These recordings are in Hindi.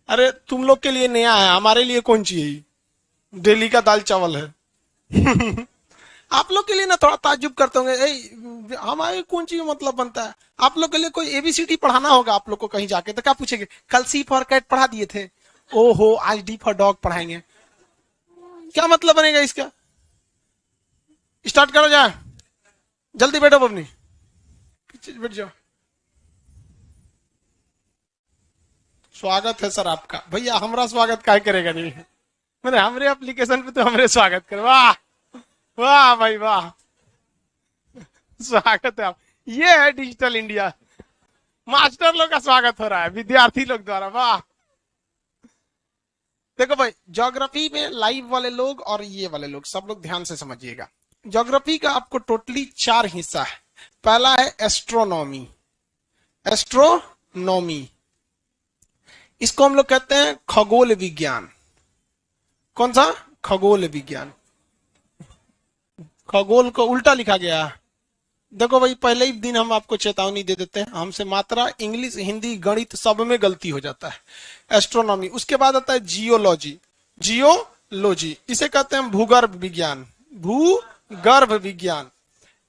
अरे तुम लोग के लिए नया है, हमारे लिए कौन चाहिए? डेली का दाल चावल है। आप लोग के लिए ना थोड़ा ताज्जुब करते होंगे, हमारे कौन चीज मतलब बनता है? आप लोग के लिए कोई एबीसीडी पढ़ाना होगा आप लोग को कहीं जाके, तो क्या पूछेंगे? कल सी फॉर कैट पढ़ा दिए थे, ओहो आज डी फॉर डॉग पढ़ाएंगे। क्या मतलब बनेगा इसका? स्टार्ट करो जाए, जल्दी बैठो अपनी, बैठ जाओ। स्वागत है सर आपका। भैया हमारा स्वागत काय करेगा नहीं? मैंने हमारे एप्लीकेशन पे तो हमारे स्वागत करो, वाह वाह भाई वाह। स्वागत है आप, ये है डिजिटल इंडिया। मास्टर लोग का स्वागत हो रहा है विद्यार्थी लोग द्वारा, वाह। देखो भाई, ज्योग्राफी में लाइव वाले लोग और ये वाले लोग सब लोग ध्यान से समझिएगा। ज्योग्राफी का आपको टोटली 4 हिस्सा है। पहला है एस्ट्रोनॉमी। एस्ट्रोनॉमी इसको हम लोग कहते हैं खगोल विज्ञान। कौन सा? खगोल विज्ञान। खगोल को उल्टा लिखा गया है। देखो भाई, पहले ही दिन हम आपको चेतावनी दे देते हैं, हमसे मात्रा इंग्लिश हिंदी गणित सब में गलती हो जाता है। एस्ट्रोनॉमी, उसके बाद आता है जियोलॉजी। जियोलॉजी इसे कहते हैं भूगर्भ विज्ञान। भूगर्भ विज्ञान।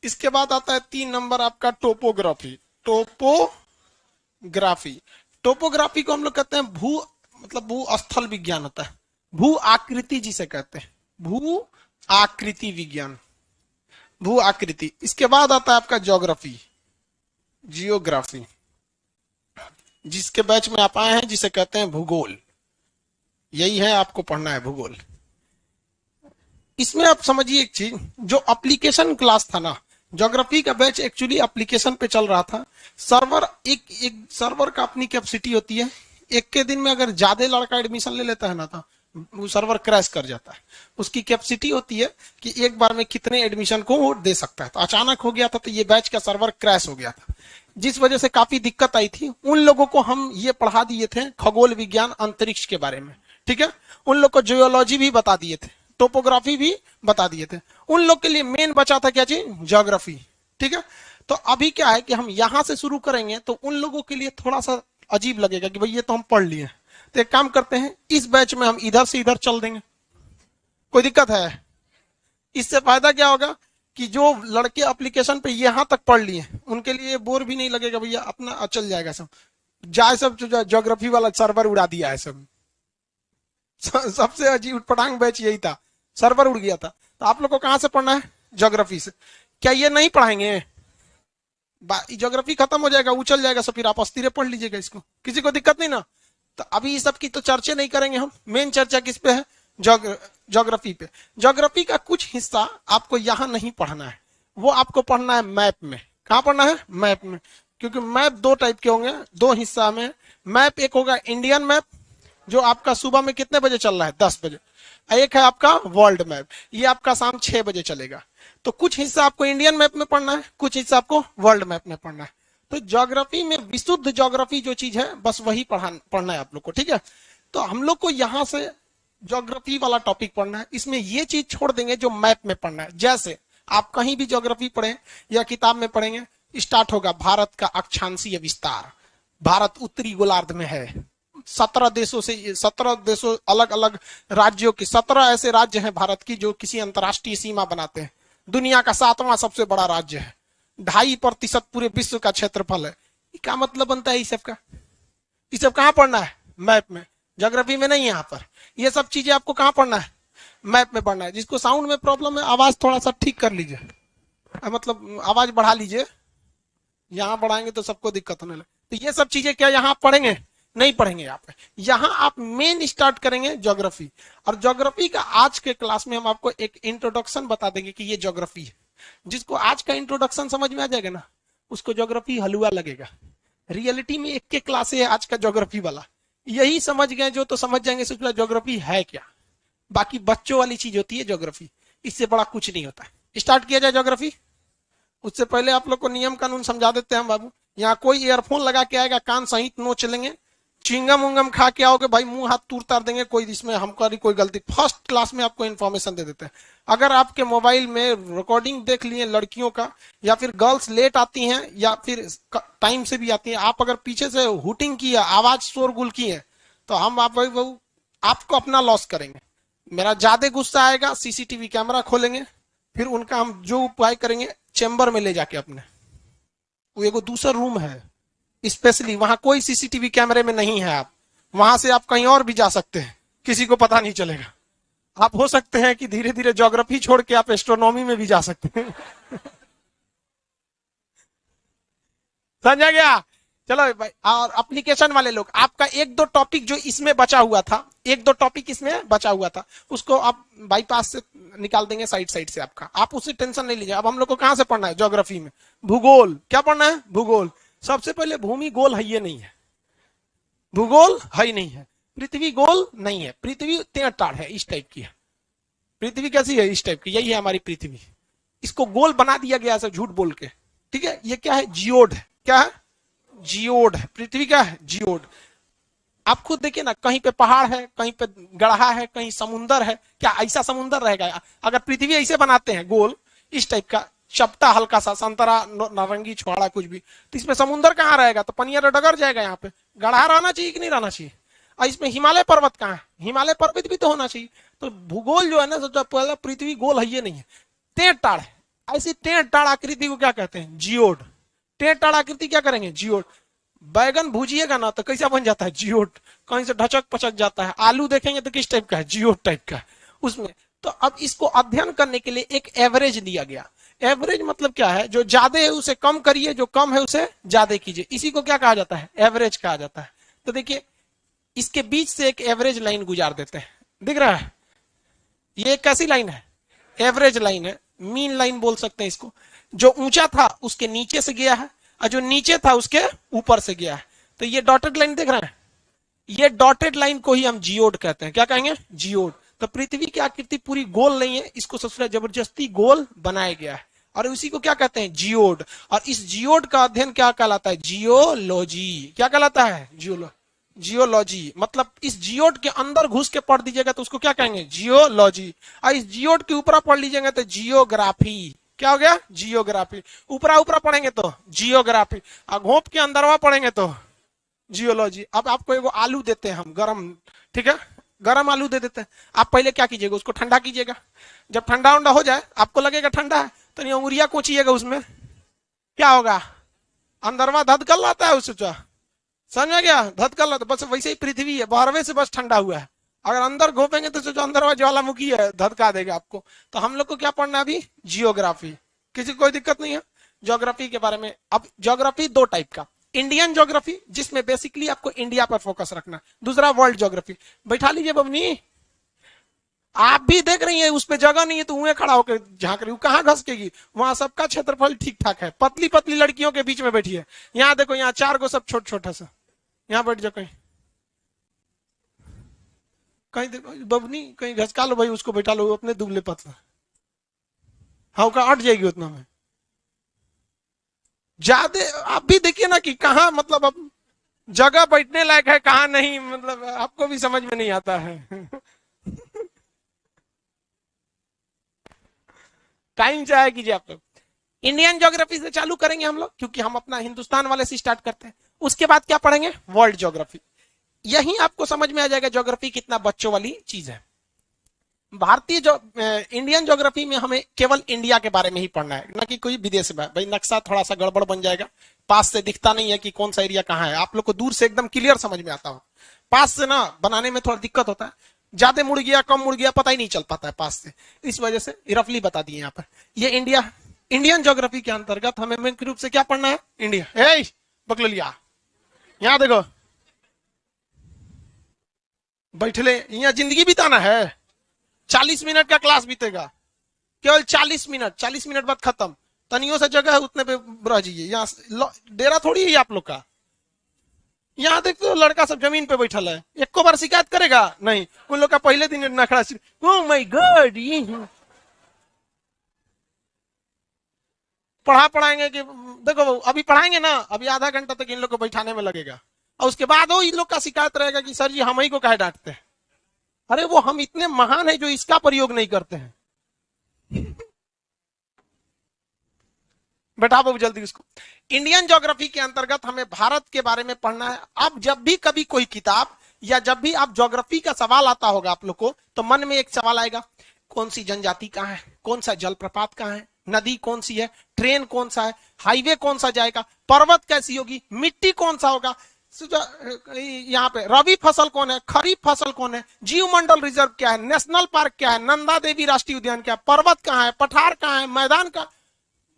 इसके बाद आता है 3 नंबर आपका टोपोग्राफी। टोपोग्राफी टोपोग्राफी को हम लोग कहते हैं भू मतलब भू स्थल विज्ञान होता है। भू आकृति जिसे कहते हैं, भू आकृति विज्ञान, भू आकृति। इसके बाद आता है आपका ज्योग्राफी, जियोग्राफी, जिसके बैच में आप आए हैं जिसे कहते हैं भूगोल। यही है, आपको पढ़ना है भूगोल। इसमें आप समझिए एक चीज, जो एप्लीकेशन क्लास था ना, ज्योग्राफी का बैच एक्चुअली एप्लीकेशन पे चल रहा था। सर्वर एक एक सर्वर का अपनी कैपेसिटी होती है। एक के दिन में अगर ज्यादा लड़का एडमिशन ले लेता है ना, तो वो सर्वर क्रैश कर जाता है। उसकी कैपेसिटी होती है कि एक बार में कितने एडमिशन को वो दे सकता है। तो अचानक हो गया था, तो ये बैच का सर्वर क्रैश हो गया था, जिस वजह से काफी दिक्कत आई थी। उन लोगों को हम ये पढ़ा दिए थे खगोल विज्ञान, अंतरिक्ष के बारे में, ठीक है। उन लोग को जियोलॉजी भी बता दिए थे, टोपोग्राफी भी बता दिए थे। उन लोग के लिए मेन बचा था क्या चीज? ज्योग्राफी, ठीक है। तो अभी क्या है कि हम यहां से शुरू करेंगे, तो उन लोगों के लिए थोड़ा सा अजीब लगेगा कि भाई ये तो हम पढ़ लिए। तो एक काम करते हैं, इस बैच में हम इधर से इधर चल देंगे। कोई दिक्कत है? इससे फायदा क्या होगा कि जो लड़के एप्लीकेशन पे यहां तक पढ़ लिए उनके लिए बोर भी नहीं लगेगा, भैया अपना चल जाएगा सब। जाए सब ज्योग्राफी वाला सर्वर उड़ा दिया है सब। सबसे अजीब पटांग बैच यही था, सर्वर उड़ गया था। तो आप लोग को कहां से पढ़ना है? ज्योग्राफी से। क्या ये नहीं पढ़ाएंगे? ज्योग्राफी खत्म हो जाएगा, उछल जाएगा, सब फिर आप अस्थिर पढ़ लीजिएगा इसको, किसी को दिक्कत नहीं ना। तो अभी इस सब की तो चर्चा नहीं करेंगे हम। मेन चर्चा किस पे है? ज्योग्राफी पे। ज्योग्राफी का कुछ हिस्सा आपको यहां नहीं पढ़ना है, वो आपको पढ़ना है मैप में। कहां पढ़ना है? मैप में। क्योंकि मैप 2 टाइप के होंगे, 2 हिस्सा में मैप। एक होगा इंडियन मैप, जो आपका सुबह में कितने बजे चल रहा है? 10 बजे। एक है आपका वर्ल्ड मैप, ये आपका शाम 6 बजे चलेगा। तो कुछ हिस्सा आपको इंडियन मैप में पढ़ना है, कुछ हिस्सा आपको वर्ल्ड मैप में पढ़ना है। तो ज्योग्राफी में विशुद्ध ज्योग्राफी जो चीज है, बस वही पढ़ना है आप लोग को, ठीक है। तो हम लोग को यहां से ज्योग्राफी वाला टॉपिक पढ़ना है। इसमें ये चीज छोड़ देंगे जो मैप में पढ़ना है। जैसे आप कहीं भी ज्योग्राफी पढ़े या किताब में पढ़ेंगे, स्टार्ट होगा भारत का अक्षांशीय विस्तार। भारत उत्तरी गोलार्ध में है। 17 देशों अलग अलग राज्यों की 17 ऐसे राज्य हैं भारत की जो किसी अंतरराष्ट्रीय सीमा बनाते हैं। दुनिया का 7वां सबसे बड़ा राज्य है। 2.5% पूरे विश्व का क्षेत्रफल है। क्या मतलब बनता है इस सब का? ये सब कहाँ पढ़ना है? मैप में। ज्योग्राफी में नहीं। यहाँ पर ये सब चीजें आपको कहाँ पढ़ना है? मैप में पढ़ना है। जिसको साउंड में प्रॉब्लम है, आवाज थोड़ा सा ठीक कर लीजिए, मतलब आवाज बढ़ा लीजिए। यहाँ बढ़ाएंगे तो सबको दिक्कत होने लगे। तो ये सब चीजें क्या यहाँ पढ़ेंगे? नहीं पढ़ेंगे। यहाँ पे यहाँ आप मेन स्टार्ट करेंगे ज्योग्राफी। और ज्योग्राफी का आज के क्लास में हम आपको एक इंट्रोडक्शन बता देंगे कि ये ज्योग्राफी है। जिसको आज का इंट्रोडक्शन समझ में आ जाएगा ना, उसको ज्योग्राफी हलवा लगेगा। रियलिटी में एक के क्लास है आज का ज्योग्राफी वाला। यही समझ गए जो, तो समझ जाएंगे सोच ज्योग्राफी है क्या। बाकी बच्चों वाली चीज होती है ज्योग्राफी, इससे बड़ा कुछ नहीं होता है। स्टार्ट किया जाए ज्योग्राफी। उससे पहले आप लोग को नियम कानून समझा देते हैं हम बाबू। यहाँ कोई ईयरफोन लगा के आएगा, कान सहित नो चलेंगे। चिंगम उंगम खा के आओगे भाई, मुंह हाथ तूर तार देंगे। कोई इसमें हमारी कोई गलती, फर्स्ट क्लास में आपको इन्फॉर्मेशन दे देते हैं। अगर आपके मोबाइल में रिकॉर्डिंग देख लिए लड़कियों का, या फिर गर्ल्स लेट आती हैं या फिर टाइम से भी आती हैं, आप अगर पीछे से हुटिंग की है, आवाज शोरगुल की है, तो हम आप वो आपको अपना लॉस करेंगे। मेरा ज्यादा गुस्सा आएगा, सीसीटीवी कैमरा खोलेंगे, फिर उनका हम जो उपाय करेंगे चेंबर में ले जाके अपने, वो एगो दूसरा रूम है स्पेशली, वहां कोई सीसीटीवी कैमरे में नहीं है। आप वहां से आप कहीं और भी जा सकते हैं, किसी को पता नहीं चलेगा। आप हो सकते हैं कि धीरे धीरे ज्योग्राफी छोड़ के आप एस्ट्रोनॉमी में भी जा सकते हैं। समझा गया? चलो भाई, और एप्लीकेशन वाले लोग, आपका एक दो टॉपिक जो इसमें बचा हुआ था, एक दो टॉपिक इसमें बचा हुआ था, उसको आप बाईपास से निकाल देंगे, साइड साइड से आपका, आप उससे टेंशन नहीं लीजिए। अब हम लोग को कहां से पढ़ना है? ज्योग्राफी में भूगोल। क्या पढ़ना है? भूगोल। सबसे पहले भूमि गोल है ये नहीं है, भूगोल है ही नहीं है, पृथ्वी गोल नहीं है, पृथ्वी टेढ़ है, इस टाइप की है। पृथ्वी कैसी है? इस टाइप की, यही है हमारी पृथ्वी। इसको गोल बना दिया गया ऐसा झूठ बोल के, ठीक है? ये क्या है? जियोड है। क्या है? जियोड है। पृथ्वी क्या है? जियोड। आप खुद देखिए ना, कहीं पे पहाड़ है, कहीं पे गढ़ा है, कहीं समुंदर है। क्या ऐसा समुंदर रहेगा? अगर पृथ्वी ऐसे बनाते हैं गोल, इस टाइप का चपटा हल्का सा संतरा नारंगी छुआड़ा कुछ भी, तो इसमें समुंदर कहाँ रहेगा? तो पनिया डगर जाएगा। यहाँ पे गढ़ा रहना चाहिए कि नहीं रहना चाहिए? और इसमें हिमालय पर्वत कहाँ है? हिमालय पर्वत भी तो होना चाहिए। तो भूगोल जो है ना, सबसे पहले पृथ्वी गोल है ये नहीं है, टेढ़ टाड़ है। ऐसी टेढ़ टाड़ आकृति को क्या कहते हैं? जियोड। टेढ़ टाड़ आकृति क्या करेंगे? जियोड। बैगन भूजिएगा ना तो कैसा बन जाता है? जियोड। कहीं से ढचक पचक जाता है। आलू देखेंगे तो किस टाइप का है? जियोड टाइप का उसमें। तो अब इसको अध्ययन करने के लिए एक एवरेज दिया गया। एवरेज मतलब क्या है? जो ज्यादा है उसे कम करिए, जो कम है उसे ज्यादा कीजिए, इसी को क्या कहा जाता है? एवरेज कहा जाता है। तो देखिए, इसके बीच से एक एवरेज लाइन गुजार देते हैं, दिख रहा है? ये कैसी लाइन है? एवरेज लाइन है, मीन लाइन बोल सकते हैं इसको। जो ऊंचा था उसके नीचे से गया है, और जो नीचे था उसके ऊपर से गया है। तो ये डॉटेड लाइन देख रहे हैं? ये डॉटेड लाइन को ही हम जियोड कहते हैं। क्या कहेंगे? जियोड। तो पृथ्वी की आकृति पूरी गोल नहीं है, इसको सबसे जबरदस्ती गोल बनाया गया है, और उसी को क्या कहते हैं? जियोड। और इस जियोड का अध्ययन क्या कहलाता है? जियोलॉजी। क्या कहलाता है? जियोलॉजी। मतलब इस जियोड के अंदर घुस के पढ़ दीजिएगा तो उसको क्या कहेंगे? जियोलॉजी। और इस जियोड के ऊपर पढ़ लीजिएगा तो जियोग्राफी। क्या हो गया? जियोग्राफी। ऊपरा ऊपरा पढ़ेंगे तो जियोग्राफी, और घोप के अंदरवा पढ़ेंगे तो जियोलॉजी। अब आपको एगो आलू देते हैं हम गरम, ठीक है? गरम आलू दे देते हैं। आप पहले क्या कीजिएगा? उसको ठंडा कीजिएगा। जब ठंडा उंडा हो जाए, आपको लगेगा ठंडा है, तो नहीं अंगुरिया कोचिएगा उसमें, क्या होगा? अंदरवा धधकल रहता है उससे। समझ में गया? धधकल रहता है। बस वैसे ही पृथ्वी है, बाहरवे से बस ठंडा हुआ है। अगर अंदर घोपेंगे तो जो अंदरवा ज्वालामुखी है, धधका देगा आपको। तो हम लोग को क्या पढ़ना है अभी? जियोग्राफी। किसी को कोई दिक्कत नहीं है ज्योग्राफी के बारे में? अब ज्योग्राफी दो टाइप का, इंडियन ज्योग्राफी जिसमें बेसिकली आपको इंडिया पर फोकस रखना, दूसरा वर्ल्ड ज्योग्राफी। बैठा लीजिए बबनी, आप भी देख रही हैं उस पर जगह नहीं है तो उन्हें खड़ा होकर झांक रही हूँ, कहाँ घसकेगी? वहां सबका क्षेत्रफल ठीक ठाक है, पतली पतली लड़कियों के बीच में बैठी है। यहाँ देखो, यहाँ चार को सब छोटा छोटा सा, यहाँ बैठ जाओ। कहीं कहीं देखो बबनी, कहीं घसका लो भाई, उसको बैठा लो अपने दुबले पतला। हाँ का अट जाएगी उतना में ज्यादा। आप भी देखिए ना कि कहाँ, मतलब अब जगह बैठने लायक है कहाँ नहीं, मतलब आपको भी समझ में नहीं आता है। टाइम से आया कीजिए आप लोग। इंडियन ज्योग्राफी से चालू करेंगे हम लोग, क्योंकि हम अपना हिंदुस्तान वाले से स्टार्ट करते हैं। उसके बाद क्या पढ़ेंगे? World geography. यही आपको समझ में आ जाएगा ज्योग्राफी कितना बच्चों वाली चीज है। भारतीय जो इंडियन ज्योग्राफी में हमें केवल इंडिया के बारे में ही पढ़ना है, ना कि कोई विदेश में। भाई नक्शा थोड़ा सा गड़बड़ बन जाएगा, पास से दिखता नहीं है कि कौन सा एरिया कहाँ है। आप लोग को दूर से एकदम क्लियर समझ में आता हो, पास से ना बनाने में थोड़ा दिक्कत होता है। ज्यादा मुड़ गया कम मुड़ गया पता ही नहीं चल पाता है पास से, इस वजह से रफली बता दिए यहाँ पर। ये इंडिया, इंडियन ज्योग्राफी के अंतर्गत हमें मुख्य रूप से क्या पढ़ना है? इंडिया। बकलिया, यहाँ देखो, बैठले यहाँ जिंदगी बिताना है। 40 मिनट का क्लास बीतेगा, केवल 40 मिनट, 40 मिनट बाद खत्म। तनियों से जगह है उतने पे रह जाइए। यहाँ डेरा थोड़ी है आप लोग का। यहाँ देखते हो लड़का सब जमीन पे बैठल है, एक को बार शिकायत करेगा नहीं। उन लोग का पहले दिन नखड़ा, ओह माय गॉड, ये पढ़ाएंगे कि देखो अभी पढ़ाएंगे ना, अभी आधा घंटा तक इन लोग को बैठाने में लगेगा, और उसके बाद वो इन लोग का शिकायत रहेगा कि सर जी हम ही को काहे डांटते हैं। अरे वो हम इतने महान है जो इसका प्रयोग नहीं करते हैं। बैठा बाबू जल्दी उसको। इंडियन ज्योग्राफी के अंतर्गत हमें भारत के बारे में पढ़ना है। अब जब भी कभी कोई किताब या जब भी आप ज्योग्राफी का सवाल आता होगा आप लोग को, तो मन में एक सवाल आएगा, कौन सी जनजाति कहाँ है, कौन सा जलप्रपात कहाँ है, नदी कौन सी है, ट्रेन कौन सा है, हाईवे कौन सा जाएगा, पर्वत कैसी होगी, मिट्टी कौन सा होगा, यहाँ पे रबी फसल कौन है, खरीफ फसल कौन है, जीव मंडल रिजर्व क्या है, नेशनल पार्क क्या है, नंदा देवी राष्ट्रीय उद्यान क्या है, पर्वत कहाँ है, पठार कहाँ है, मैदान का।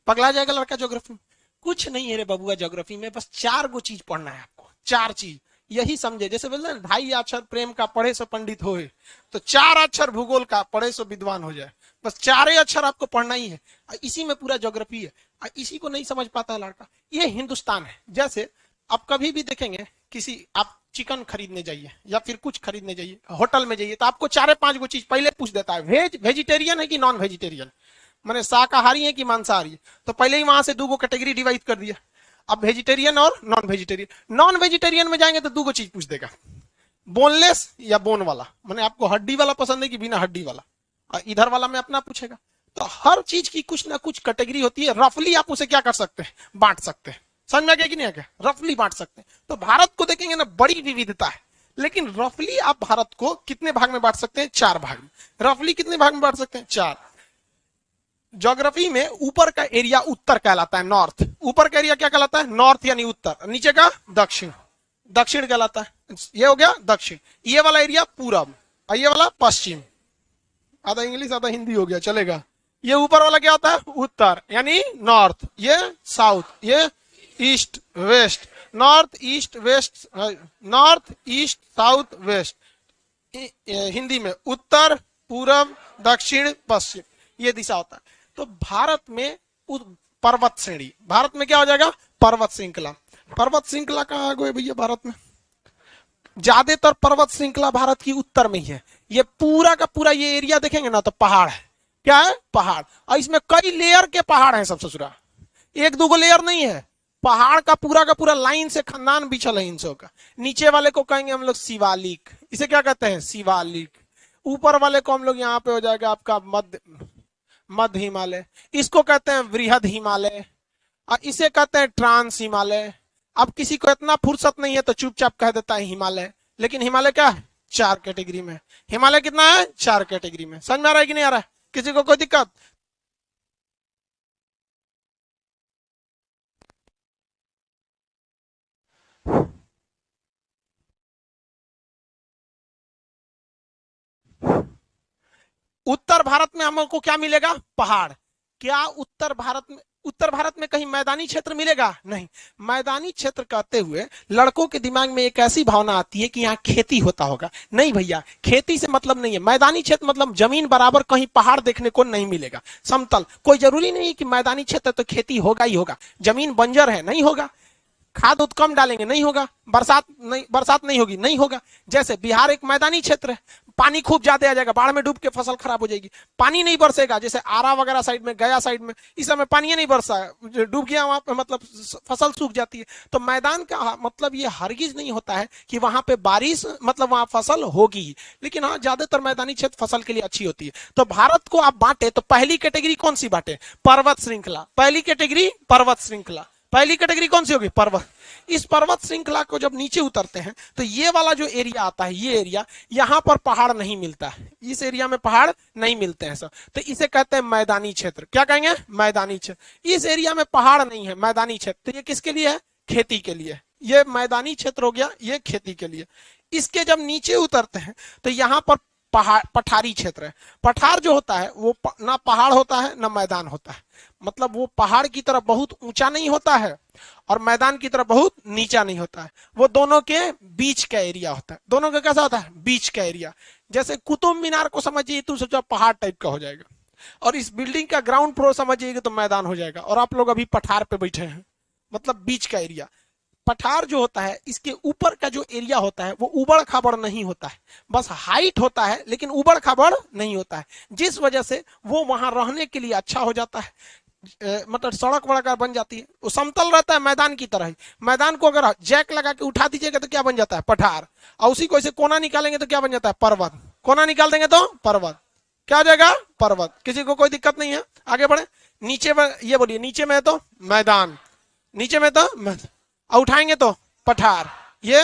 पगला जाएगा लड़का ज्योग्राफी में। कुछ नहीं है रे बबुआ ज्योग्राफी में, बस 4 गो चीज पढ़ना है आपको, 4 चीज। यही समझे, जैसे बोलते हैं 2.5 अक्षर प्रेम का पढ़े सो पंडित होए, तो 4 अक्षर भूगोल का पढ़े सो विद्वान हो जाए। बस 4 अक्षर आपको पढ़ना ही है, इसी में पूरा ज्योग्राफी है। इसी को नहीं समझ पाता है लड़का। ये हिंदुस्तान है। जैसे आप कभी भी देखेंगे, किसी आप चिकन खरीदने जाइए या फिर कुछ खरीदने जाइए, होटल में जाइए, तो आपको 4-5 गो चीज पहले पूछ देता है, वेजिटेरियन है कि नॉन वेजिटेरियन, माने शाकाहारी है कि मांसाहारी है। तो पहले ही वहां से 2 गो कैटेगरी डिवाइड कर दिया। अब वेजिटेरियन और नॉन वेजिटेरियन। नॉन वेजिटेरियन में जाएंगे तो 2 गो चीज पूछ देगा, बोनलेस या बोन वाला, माने आपको हड्डी वाला पसंद है कि बिना हड्डी वाला। और इधर वाला में अपना पूछेगा। तो हर चीज की कुछ ना कुछ कैटेगरी होती है। रफली आप उसे क्या कर सकते हैं, बांट सकते हैं। समझ में आ गया कि नहीं आ गया? रफली बांट सकते हैं। तो भारत को देखेंगे ना, बड़ी विविधता है, लेकिन रफली आप भारत को कितने भाग में बांट सकते हैं? 4 भाग में। रफली कितने भाग में बांट सकते हैं? 4। ज्योग्राफी में ऊपर का एरिया उत्तर कहलाता है, नॉर्थ। ऊपर का एरिया क्या कहलाता है? नॉर्थ यानी उत्तर। नीचे का दक्षिण, दक्षिण कहलाता है। ये हो गया दक्षिण। ये वाला एरिया पूरब और ये वाला पश्चिम। आधा इंग्लिश आधा हिंदी हो गया, चलेगा। ये ऊपर वाला क्या होता है? उत्तर यानी नॉर्थ। ये साउथ, ये east west. North east west, north east south west. Hindi में उत्तर पूरब दक्षिण पश्चिम, ये दिशा होता है। तो भारत में पर्वत श्रेणी, भारत में क्या हो जाएगा? पर्वत श्रृंखला। पर्वत श्रृंखला कहाँ आ गए भैया? भारत में ज्यादातर पर्वत श्रृंखला भारत की उत्तर में ही है। ये पूरा का पूरा ये एरिया देखेंगे ना तो पहाड़ है। क्या है? पहाड़। और इसमें कई लेयर के पहाड़ हैं। सब ससुरा 1-2 गो लेयर नहीं है, पहाड़ का पूरा लाइन से खानदान बिछल है इंसों का। नीचे वाले को कहेंगे हम लोग शिवालिक, इसे क्या कहते हैं? शिवालिक। ऊपर वाले को हम लोग यहाँ पे हो जाएगा आपका मध्य हिमालय, इसको कहते हैं वृहद हिमालय, और इसे कहते हैं ट्रांस हिमालय। अब किसी को इतना फुर्सत नहीं है तो चुपचाप कह देता है हिमालय। लेकिन हिमालय क्या है? 4 कैटेगरी में। हिमालय कितना है? 4 कैटेगरी में। समझ में आ रहा है कि नहीं आ रहा है? किसी को कोई दिक्कत? उत्तर भारत में हमको क्या मिलेगा? पहाड़। क्या उत्तर भारत में कहीं मैदानी क्षेत्र मिलेगा? नहीं। मैदानी क्षेत्र कहते हुए लड़कों के दिमाग में एक ऐसी भावना आती है कि यहाँ खेती होता होगा। नहीं भैया, खेती से मतलब नहीं है। मैदानी क्षेत्र मतलब जमीन बराबर कहीं पहाड़ देखने को नहीं मिलेगा। समतल, कोई जरूरी नहीं है कि मैदानी क्षेत्र तो खेती होगा ही होगा। जमीन बंजर है, नहीं होगा। खाद उत कम डालेंगे, नहीं होगा। बरसात नहीं होगी, नहीं होगा। जैसे बिहार एक मैदानी क्षेत्र है, पानी खूब ज्यादा आ जाएगा, बाढ़ में डूब के फसल खराब हो जाएगी। पानी नहीं बरसेगा, जैसे आरा वगैरह साइड में, गया साइड में, इस समय पानी नहीं बरसा है, डूब गया वहां पे, मतलब फसल सूख जाती है। तो मैदान का मतलब ये हरगिज नहीं होता है कि वहां पे बारिश मतलब वहां फसल होगी। लेकिन हाँ, ज्यादातर मैदानी क्षेत्र फसल के लिए अच्छी होती है। तो भारत को आप बांटे तो पहली कैटेगरी कौन सी बांटे? पर्वत श्रृंखला। पहली कैटेगरी पर्वत श्रृंखला। पहली कैटेगरी कौन सी होगी? पर्वत। इस पर्वत श्रृंखला को जब नीचे उतरते हैं तो ये वाला जो एरिया आता है, ये एरिया, यहां पर पहाड़ नहीं मिलता है। इस एरिया में पहाड़ नहीं मिलते हैं सर, तो इसे कहते हैं मैदानी क्षेत्र। क्या कहेंगे? मैदानी क्षेत्र। इस एरिया में पहाड़ नहीं है, मैदानी क्षेत्र। तो ये किसके लिए है? खेती के लिए। ये मैदानी क्षेत्र हो गया, ये खेती के लिए। इसके जब नीचे उतरते हैं तो यहाँ पर पठारी क्षेत्र है। पठार जो होता है वो ना पहाड़ होता है ना मैदान होता है। मतलब वो पहाड़ की तरफ बहुत ऊंचा नहीं होता है और मैदान की तरफ बहुत नीचा नहीं होता है। वो दोनों के बीच का एरिया होता है। दोनों का कैसा होता है? बीच का एरिया। जैसे कुतुब मीनार को समझिए तो सोचो पहाड़ टाइप का हो जाएगा, और इस बिल्डिंग का ग्राउंड फ्लोर समझिएगा तो मैदान हो जाएगा, और आप लोग अभी पठार पे बैठे हैं, मतलब बीच का एरिया। पठार जो होता है, इसके ऊपर का जो एरिया होता है वो उबड़ खाबड़ नहीं होता है, बस हाइट होता है लेकिन उबड़ खाबड़ नहीं होता है, जिस वजह से वो वहां रहने के लिए अच्छा हो जाता है। मतलब सड़क वड़क बन जाती है। वो समतल रहता है मैदान की तरह ही। मैदान को अगर जैक लगा के उठा दीजिएगा तो क्या बन जाता है? पठार। और उसी को ऐसे कोना निकालेंगे तो क्या बन जाता है? पर्वत। कोना निकाल देंगे तो पर्वत। क्या हो जाएगा? पर्वत। किसी को कोई दिक्कत नहीं है? आगे बढ़े। नीचे में ये बोलिए, नीचे में है तो मैदान, नीचे में तो और उठाएंगे तो पठार। ये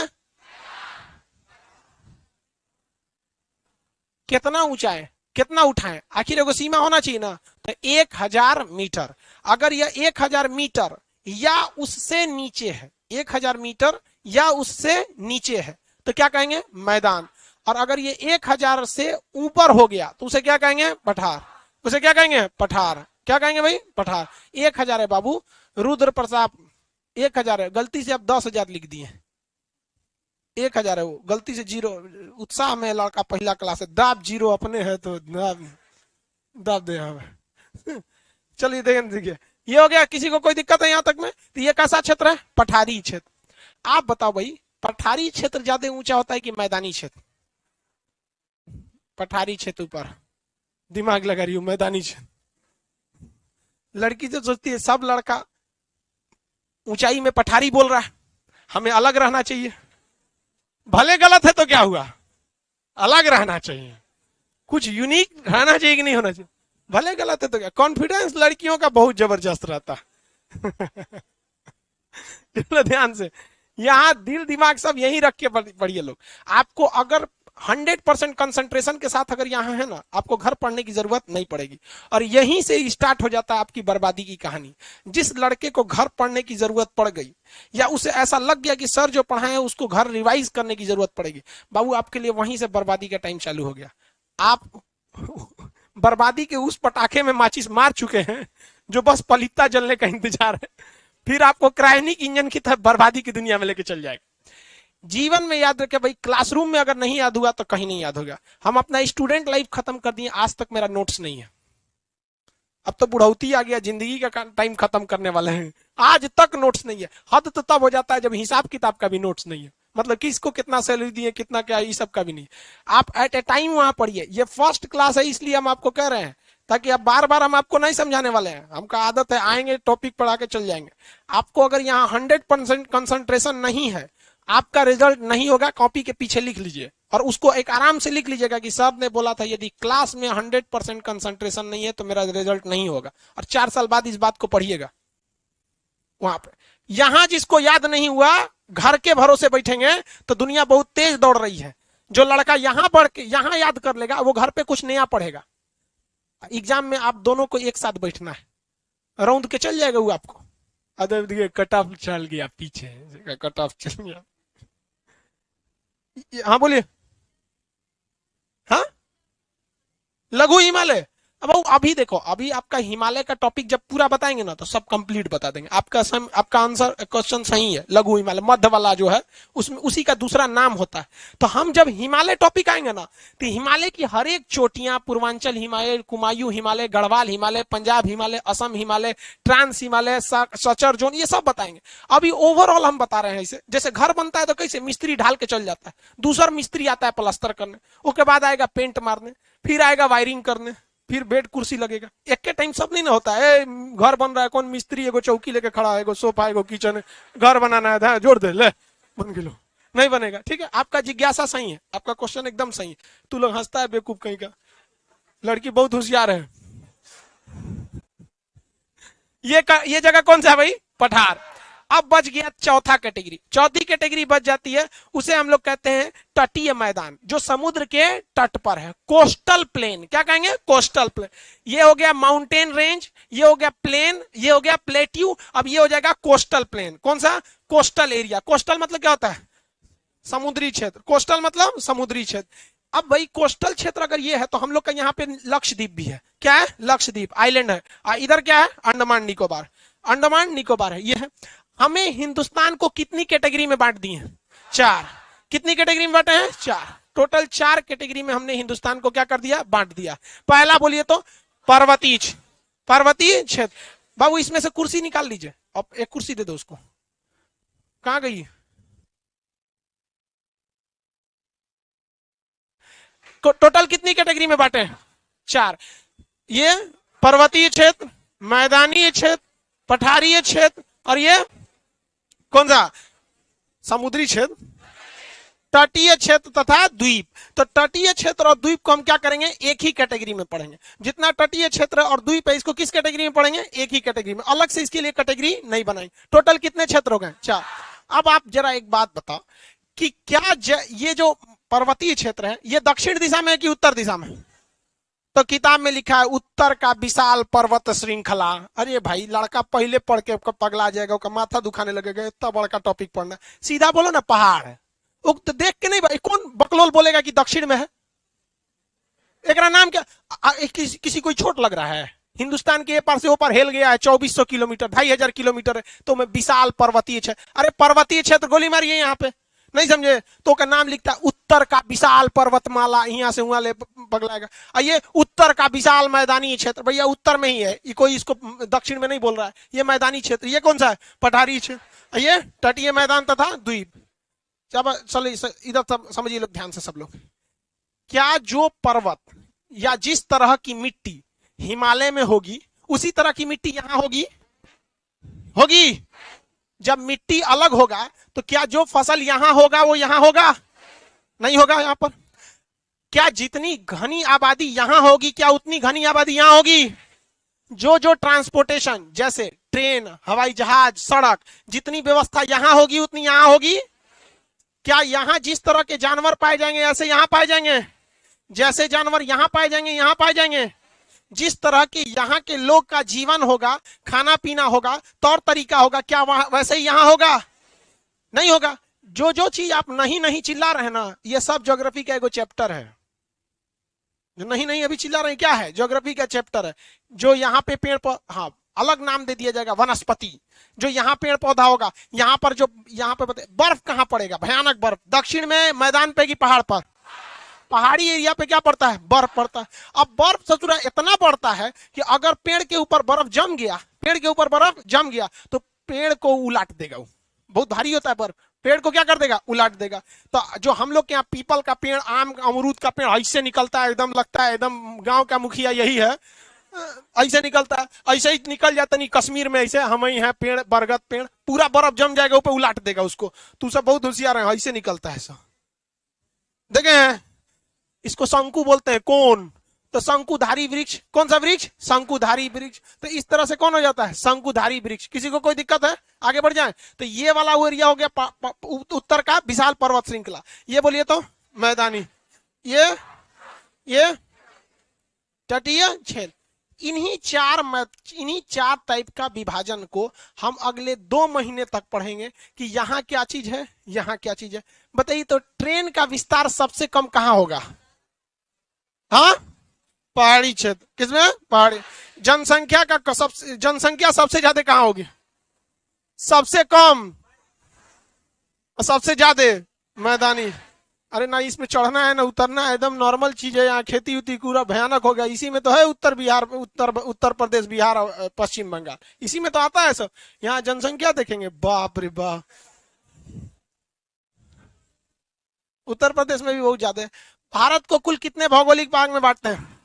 कितना ऊंचा है, कितना उठाएं, आखिर एगो सीमा होना चाहिए ना। तो 1000 मीटर, अगर यह 1000 मीटर या उससे नीचे है, 1000 मीटर या उससे नीचे है तो क्या कहेंगे, मैदान। और अगर ये 1000 से ऊपर हो गया तो उसे क्या कहेंगे, पठार। उसे क्या कहेंगे, पठार। क्या कहेंगे भाई, पठार। 1000 है बाबू, रुद्र प्रताप 1000 है, गलती से आप 10,000 लिख दिए। 1000 है वो, गलती से 0। उत्साह में लड़का पहला क्लास है, दाब 0 अपने है तो दाब दे हमें। चलिए देखिए, ये हो गया। किसी को कोई दिक्कत है यहाँ तक में? तो ये कैसा क्षेत्र है, पठारी क्षेत्र। आप बताओ भाई, पठारी क्षेत्र ज्यादा ऊंचा होता है कि मैदानी क्षेत्र? पठारी क्षेत्र ऊपर, दिमाग लगा रही हूँ, मैदानी क्षेत्र। लड़की तो सोचती है सब लड़का ऊंचाई में पठारी बोल रहा है, हमें अलग रहना चाहिए। भले गलत है तो क्या हुआ, अलग रहना चाहिए, कुछ यूनिक रहना चाहिए कि नहीं होना चाहिए। भले गलत है तो क्या, कॉन्फिडेंस लड़कियों का बहुत जबरदस्त रहता है। ध्यान से, यहां दिल दिमाग सब यही रख के पढ़िए लोग। आपको अगर 100% कंसंट्रेशन के साथ अगर यहाँ है ना, आपको घर पढ़ने की जरूरत नहीं पड़ेगी। और यहीं से स्टार्ट हो जाता है आपकी बर्बादी की कहानी। जिस लड़के को घर पढ़ने की जरूरत पड़ गई या उसे ऐसा लग गया कि सर जो पढ़ाए हैं उसको घर रिवाइज करने की जरूरत पड़ेगी, बाबू आपके लिए वहीं से बर्बादी का टाइम चालू हो गया। आप बर्बादी के उस पटाखे में माचिस मार चुके हैं जो बस पलीता जलने का इंतजार है, फिर आपको क्रायोनिक इंजन की तरह बर्बादी की दुनिया में लेके चल जाएगा। जीवन में याद रखे भाई, क्लासरूम में अगर नहीं याद हुआ तो कहीं नहीं याद होगा। हम अपना स्टूडेंट लाइफ खत्म कर दिए, आज तक मेरा नोट्स नहीं है। अब तो बुढ़ौती आ गया, जिंदगी का टाइम खत्म करने वाले हैं, आज तक नोट्स नहीं है। हद तो तब हो जाता है जब हिसाब किताब का भी नोट्स नहीं है, मतलब किसको कितना सैलरी दिए, कितना क्या, ये सब का भी नहीं। आप एट ए टाइम वहां पढ़िए। ये फर्स्ट क्लास है इसलिए हम आपको कह रहे हैं, ताकि अब बार बार हम आपको नहीं समझाने वाले हैं। हमका आदत है, आएंगे टॉपिक पढ़ा के चल जाएंगे। आपको अगर यहाँ 100% कंसंट्रेशन नहीं है, आपका रिजल्ट नहीं होगा। कॉपी के पीछे लिख लीजिए और उसको एक आराम से लिख लीजिएगा कि सर ने बोला था यदि क्लास में 100% कंसंट्रेशन नहीं है तो मेरा रिजल्ट नहीं होगा। और 4 साल बाद इस बात को पढ़िएगा वहां पे। यहां जिसको याद नहीं हुआ, घर के भरोसे बैठेंगे तो दुनिया बहुत तेज दौड़ रही है। जो लड़का यहां पढ़ के यहां याद कर लेगा, वो घर पे कुछ नया पढ़ेगा। एग्जाम में आप दोनों को एक साथ बैठना है, रौंद के चल जाएगा वो आपको। अदर कट ऑफ चल गया पीछे, कट ऑफ चल गया। हाँ बोलिए। हाँ, लघु हिमालय। अब अभी देखो, अभी आपका हिमालय का टॉपिक जब पूरा बताएंगे ना तो सब कंप्लीट बता देंगे। आपका आंसर क्वेश्चन सही है। लघु हिमालय मध्य वाला जो है उसमें उसी का दूसरा नाम होता है। तो हम जब हिमालय टॉपिक आएंगे ना तो हिमालय की हर एक चोटियां, Purvanchal Himalaya, Kumaon Himalaya, Garhwal Himalaya, Punjab Himalaya, Assam Himalaya, trans Himalaya, suture zone, ये सब बताएंगे। अभी ओवरऑल हम बता रहे हैं। इसे जैसे घर बनता है तो कैसे मिस्त्री ढाल के चल जाता है, दूसरा मिस्त्री आता है प्लास्टर करने, उसके बाद आएगा पेंट मारने, फिर आएगा वायरिंग करने, फिर बेड कुर्सी लगेगा। एक के टाइम सब नहीं ना होता है। घर बन रहा है, कौन मिस्त्री एगो चौकी लेके खड़ा है, एगो सोफा, एगो किचन है, घर बनाना है, जोड़ दे ले बन गिलो, नहीं बनेगा। ठीक है, आपका जिज्ञासा सही है, आपका क्वेश्चन एकदम सही है। तू लोग हंसता है बेवकूफ कहीं का, लड़की बहुत होशियार है। ये जगह कौन सा है भाई, पठार। अब बच गया चौथा कैटेगरी। चौथी कैटेगरी बच जाती है, उसे हम लोग कहते हैं तटीय मैदान, जो समुद्र के तट पर है। कोस्टल प्लेन, क्या कहेंगे, कोस्टल प्लेन। ये हो गया माउंटेन रेंज, ये हो गया प्लेन, ये हो गया प्लेट्यू। अब ये हो जाएगा कोस्टल प्लेन। कौन सा, कोस्टल एरिया। कोस्टल मतलब क्या होता है, समुद्री क्षेत्र। कोस्टल मतलब समुद्री क्षेत्र। अब भाई कोस्टल क्षेत्र अगर ये है तो हम लोग का यहाँ पे लक्षद्वीप भी है। क्या है, लक्षद्वीप आइलैंड है। इधर क्या है, अंडमान निकोबार। अंडमान निकोबार है, ये है। हमें हिंदुस्तान को कितनी कैटेगरी में बांट दिए हैं, 4। कितनी कैटेगरी में बांटे हैं, 4। टोटल 4 कैटेगरी में हमने हिंदुस्तान को क्या कर दिया, बांट दिया। पहला बोलिए तो पर्वतीय क्षेत्र। बाबू इसमें से कुर्सी निकाल लीजिए, अब एक कुर्सी दे दो उसको। कहां गई, टोटल कितनी कैटेगरी में बांटे हैं, 4। ये पर्वतीय क्षेत्र, मैदानी क्षेत्र, पठारीय क्षेत्र, और ये कौन सा, समुद्री क्षेत्र, तटीय क्षेत्र तथा द्वीप। तो तटीय क्षेत्र और द्वीप को हम क्या करेंगे, एक ही कैटेगरी में पढ़ेंगे। जितना तटीय क्षेत्र और द्वीप है इसको किस कैटेगरी में पढ़ेंगे, एक ही कैटेगरी में, अलग से इसके लिए कैटेगरी नहीं बनाएंगे। टोटल कितने क्षेत्र हो गए, 4। अब आप जरा एक बात बताओ कि क्या ये जो पर्वतीय क्षेत्र है, ये दक्षिण दिशा में है कि उत्तर दिशा में? तो किताब में लिखा है उत्तर का विशाल पर्वत श्रृंखला। अरे भाई लड़का पहले पढ़ के पगला जाएगा, उसका माथा दुखाने लगेगा, इतना बड़ा टॉपिक पढ़ना। सीधा बोलो ना पहाड़ है, तो देख के नहीं भाई, कौन बकलोल बोलेगा कि दक्षिण में है? एक नाम क्या, किसी कोई छोट लग रहा है? हिंदुस्तान के पार से ऊपर हेल गया है 2400 किलोमीटर, 2500 किलोमीटर है, तो मैं विशाल पर्वतीय क्षेत्र, अरे पर्वतीय क्षेत्र गोली मारिए यहाँ पे, नहीं समझे? तो का नाम लिखता है उत्तर का विशाल पर्वतमाला, यहाँ से वहां ले पगलाएगा। ये उत्तर का विशाल मैदानी क्षेत्र, भैया उत्तर में ही है, ये कोई इसको दक्षिण में नहीं बोल रहा है, ये मैदानी क्षेत्र। ये कौन सा है? पठारी क्षेत्र। ये तटीय मैदान तथा द्वीप। जब चलो इधर समझिए लोग ध्यान से सब लोग, क्या जो पर्वत या जिस तरह की मिट्टी हिमालय में होगी उसी तरह की मिट्टी यहां होगी? होगी। जब मिट्टी अलग होगा तो क्या जो फसल यहां होगा वो यहां होगा? नहीं होगा। यहां पर क्या जितनी घनी आबादी यहां होगी, क्या उतनी घनी आबादी यहां होगी? जो जो ट्रांसपोर्टेशन जैसे ट्रेन, हवाई जहाज, सड़क, जितनी व्यवस्था यहां होगी उतनी यहां होगी। क्या यहां जिस तरह के जानवर पाए जाएंगे ऐसे यहां पाए जाएंगे? जैसे जानवर यहां पाए जाएंगे यहां पाए जाएंगे। जिस तरह के यहाँ के लोग का जीवन होगा, खाना पीना होगा, तौर तरीका होगा, क्या वहां वैसे ही यहां होगा? नहीं होगा। जो जो चीज आप नहीं नहीं चिल्ला रहे ना, ये सब ज्योग्राफी का एगो चैप्टर है। जो नहीं नहीं अभी चिल्ला रहे क्या है? ज्योग्राफी का चैप्टर है। जो यहाँ पे पेड़ पौधा, हाँ अलग नाम दे दिया जाएगा वनस्पति। जो यहाँ पेड़ पौधा होगा, यहाँ पर जो यहाँ पे बर्फ कहाँ पड़ेगा? भयानक बर्फ। दक्षिण में मैदान पे की पहाड़ पर? पहाड़ी एरिया पे क्या पड़ता है? बर्फ पड़ता है। अब बर्फ ससुरा इतना पड़ता है कि अगर पेड़ के ऊपर बर्फ जम गया, पेड़ के ऊपर बर्फ जम गया तो पेड़ को उलाट देगा। वो बहुत भारी होता है बर्फ, पेड़ को क्या कर देगा? उलाट देगा। तो जो हम लोग के यहाँ पीपल का पेड़, आम अमरूद का पेड़ ऐसे निकलता है, एकदम लगता है एकदम गांव का मुखिया यही है, ऐसे निकलता है। ऐसे ही निकल जाता नहीं कश्मीर में, ऐसे हम ही है पेड़, बरगद पेड़, पूरा बर्फ जम जाएगा ऊपर उलाट देगा उसको। तू सब बहुत होशियार है, ऐसे निकलता है सब। देखे हैं? इसको शंकु बोलते हैं। कौन? तो शंकुधारी वृक्ष। कौन सा वृक्ष? शंकुधारी वृक्ष। तो इस तरह से कौन हो जाता है? शंकुधारी वृक्ष। किसी को कोई दिक्कत है? आगे बढ़ जाए। तो ये वाला वो एरिया हो गया उत्तर का विशाल पर्वत श्रृंखला। ये बोलिए तो मैदानी, ये तटीय क्षेत्र। इन्हीं चार टाइप का विभाजन को हम अगले 2 महीने तक पढ़ेंगे कि यहाँ क्या चीज है, यहाँ क्या चीज है। बताइए तो ट्रेन का विस्तार सबसे कम कहाँ होगा? हाँ, पहाड़ी क्षेत्र। किसमें? पहाड़ी। जनसंख्या सबसे ज्यादा कहाँ होगी? सबसे कम और सबसे ज्यादा मैदानी। अरे ना इसमें चढ़ना है ना उतरना है, एकदम नॉर्मल चीज है। यहाँ खेती उती पूरा भयानक हो गया। इसी में तो है उत्तर प्रदेश, बिहार, पश्चिम बंगाल, इसी में तो आता है सब। यहाँ जनसंख्या देखेंगे, बाप रे बाप। उत्तर प्रदेश में भी बहुत ज्यादा है। भारत को कुल कितने भौगोलिक भाग में बांटते हैं?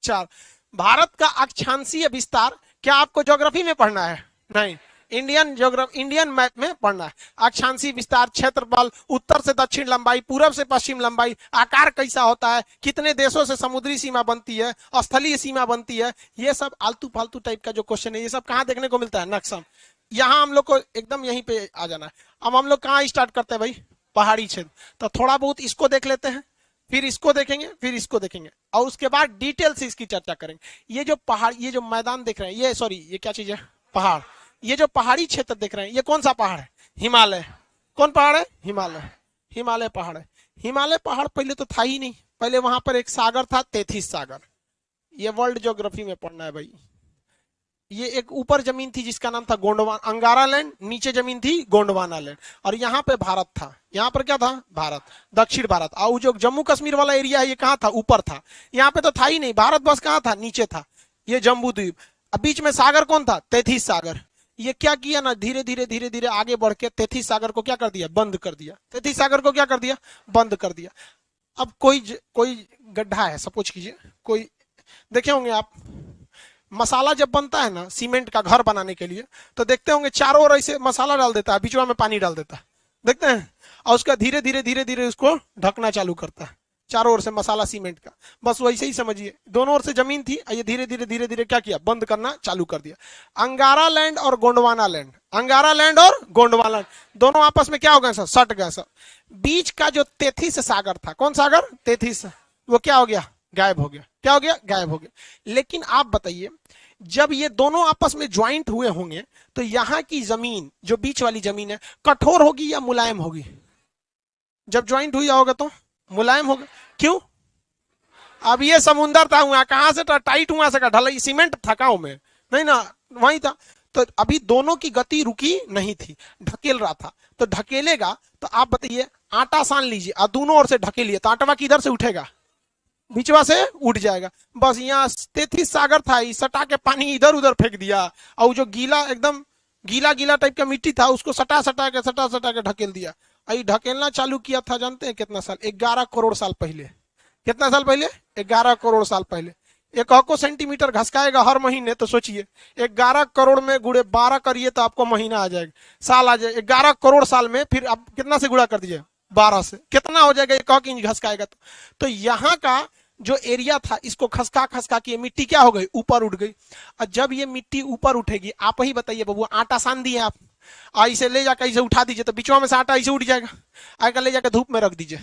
4। भारत का अक्षांशीय विस्तार क्या आपको ज्योग्राफी में पढ़ना है? नहीं, इंडियन मैप में पढ़ना है। अक्षांशीय विस्तार, क्षेत्रफल, उत्तर से दक्षिण लंबाई, पूरब से पश्चिम लंबाई, आकार कैसा होता है, कितने देशों से समुद्री सीमा बनती है, स्थलीय सीमा बनती है, ये सब आलतू फालतू टाइप का जो क्वेश्चन है, ये सब कहाँ देखने को मिलता है? नक्शा। यहाँ हम लोग को एकदम यहीं पे आ जाना है। अब हम लोग कहाँ स्टार्ट करते हैं भाई? पहाड़ी क्षेत्र। तो थोड़ा बहुत इसको देख लेते हैं, फिर इसको देखेंगे, फिर इसको देखेंगे, और उसके बाद डिटेल से इसकी चर्चा करेंगे। ये जो पहाड़, ये जो मैदान देख रहे हैं, ये सॉरी ये क्या चीज है? पहाड़। ये जो पहाड़ी क्षेत्र देख रहे हैं, ये कौन सा पहाड़ है? हिमालय। कौन पहाड़ है? हिमालय। हिमालय पहाड़ है। हिमालय पहाड़ पहले तो था ही नहीं, पहले वहां पर एक सागर था, तेथिस सागर। ये वर्ल्ड ज्योग्राफी में पढ़ना है भाई। ये एक ऊपर जमीन थी जिसका नाम था गोंडवाना, अंगारा लैंड, नीचे जमीन थी गोंडवाना लैंड, और यहाँ पे भारत था। यहाँ पर क्या था? भारत, दक्षिण भारत। और जो जम्मू कश्मीर वाला एरिया है, ये कहाँ था? ऊपर था। यहाँ पे तो था ही नहीं, भारत बस कहाँ था? नीचे था। ये जम्बू द्वीप। अब बीच में सागर कौन था? तेथिस सागर। ये क्या किया ना, धीरे धीरे आगे बढ़ के तेथिस सागर को क्या कर दिया? बंद कर दिया। तेथिस सागर को क्या कर दिया? बंद कर दिया। अब कोई गड्ढा है, सपोज कीजिए, कोई देखे होंगे आप, मसाला जब बनता है ना सीमेंट का घर बनाने के लिए, तो देखते होंगे चारों ओर ऐसे मसाला डाल देता है, बीचवा में पानी डाल देता है, देखते हैं, और उसका धीरे धीरे उसको ढकना चालू करता है। चारों ओर से मसाला सीमेंट का, बस वैसे ही समझिए, दोनों ओर से जमीन थी, ये धीरे धीरे धीरे धीरे क्या किया, बंद करना चालू कर दिया। अंगारा लैंड और गोंडवाना लैंड, अंगारा लैंड और गोंडवाना लैंड दोनों आपस में क्या हो गए सर, सट गए सर। बीच का जो तेथिस सागर था, कौन सागर, तेथिस, वो क्या हो गया, गायब हो गया। क्या हो गया, गायब हो गया। लेकिन आप बताइए, जब ये दोनों आपस में ज्वाइंट हुए होंगे तो यहां की जमीन, जो बीच वाली जमीन है, कठोर होगी या मुलायम होगी? जब ज्वाइंट हुई होगा तो मुलायम होगा। क्यों? अब ये समुंदर था, हुआ कहां से टाइट हुआ से ढलाई, सीमेंट थकाओ में नहीं ना, वही था। तो अभी दोनों की गति रुकी नहीं थी, ढकेल रहा था। तो ढकेलेगा तो आप बताइए, आटा सान लीजिए और दोनों ओर से ढकेलिए तो आटवा किधर से उठेगा, बीचवा से उठ जाएगा। बस यहाँ तेथिस सागर था, इस सटा के पानी इधर उधर फेंक दिया, और जो गीला एकदम गीला गीला टाइप का मिट्टी था उसको सटा सटा के ढकेल दिया। आई ढकेलना चालू किया था, जानते हैं कितना साल, 11 करोड़ साल पहले। कितना साल पहले, 11 करोड़ साल पहले। 1 सेंटीमीटर घसकाएगा हर महीने, तो सोचिए 11 करोड़ में गुड़े 12 करिए तो आपको महीना आ जाएगा, साल आ जाएगा। 11 करोड़ साल में फिर आप कितना से गुणा कर दीजिए, 12 से, कितना हो जाएगा, 1 इंच घसकाएगा तो यहाँ का जो एरिया था, इसको खसका खसका के मिट्टी क्या हो गई, ऊपर उठ गई। और जब ये मिट्टी ऊपर उठेगी, आप ही बताइए बाबू, आटा सान दिए आप, इसे ले जाकर इसे उठा दीजिए तो बीचवा में से आटा इसे उठ जाएगा। आकर ले जाकर धूप में रख दीजिए,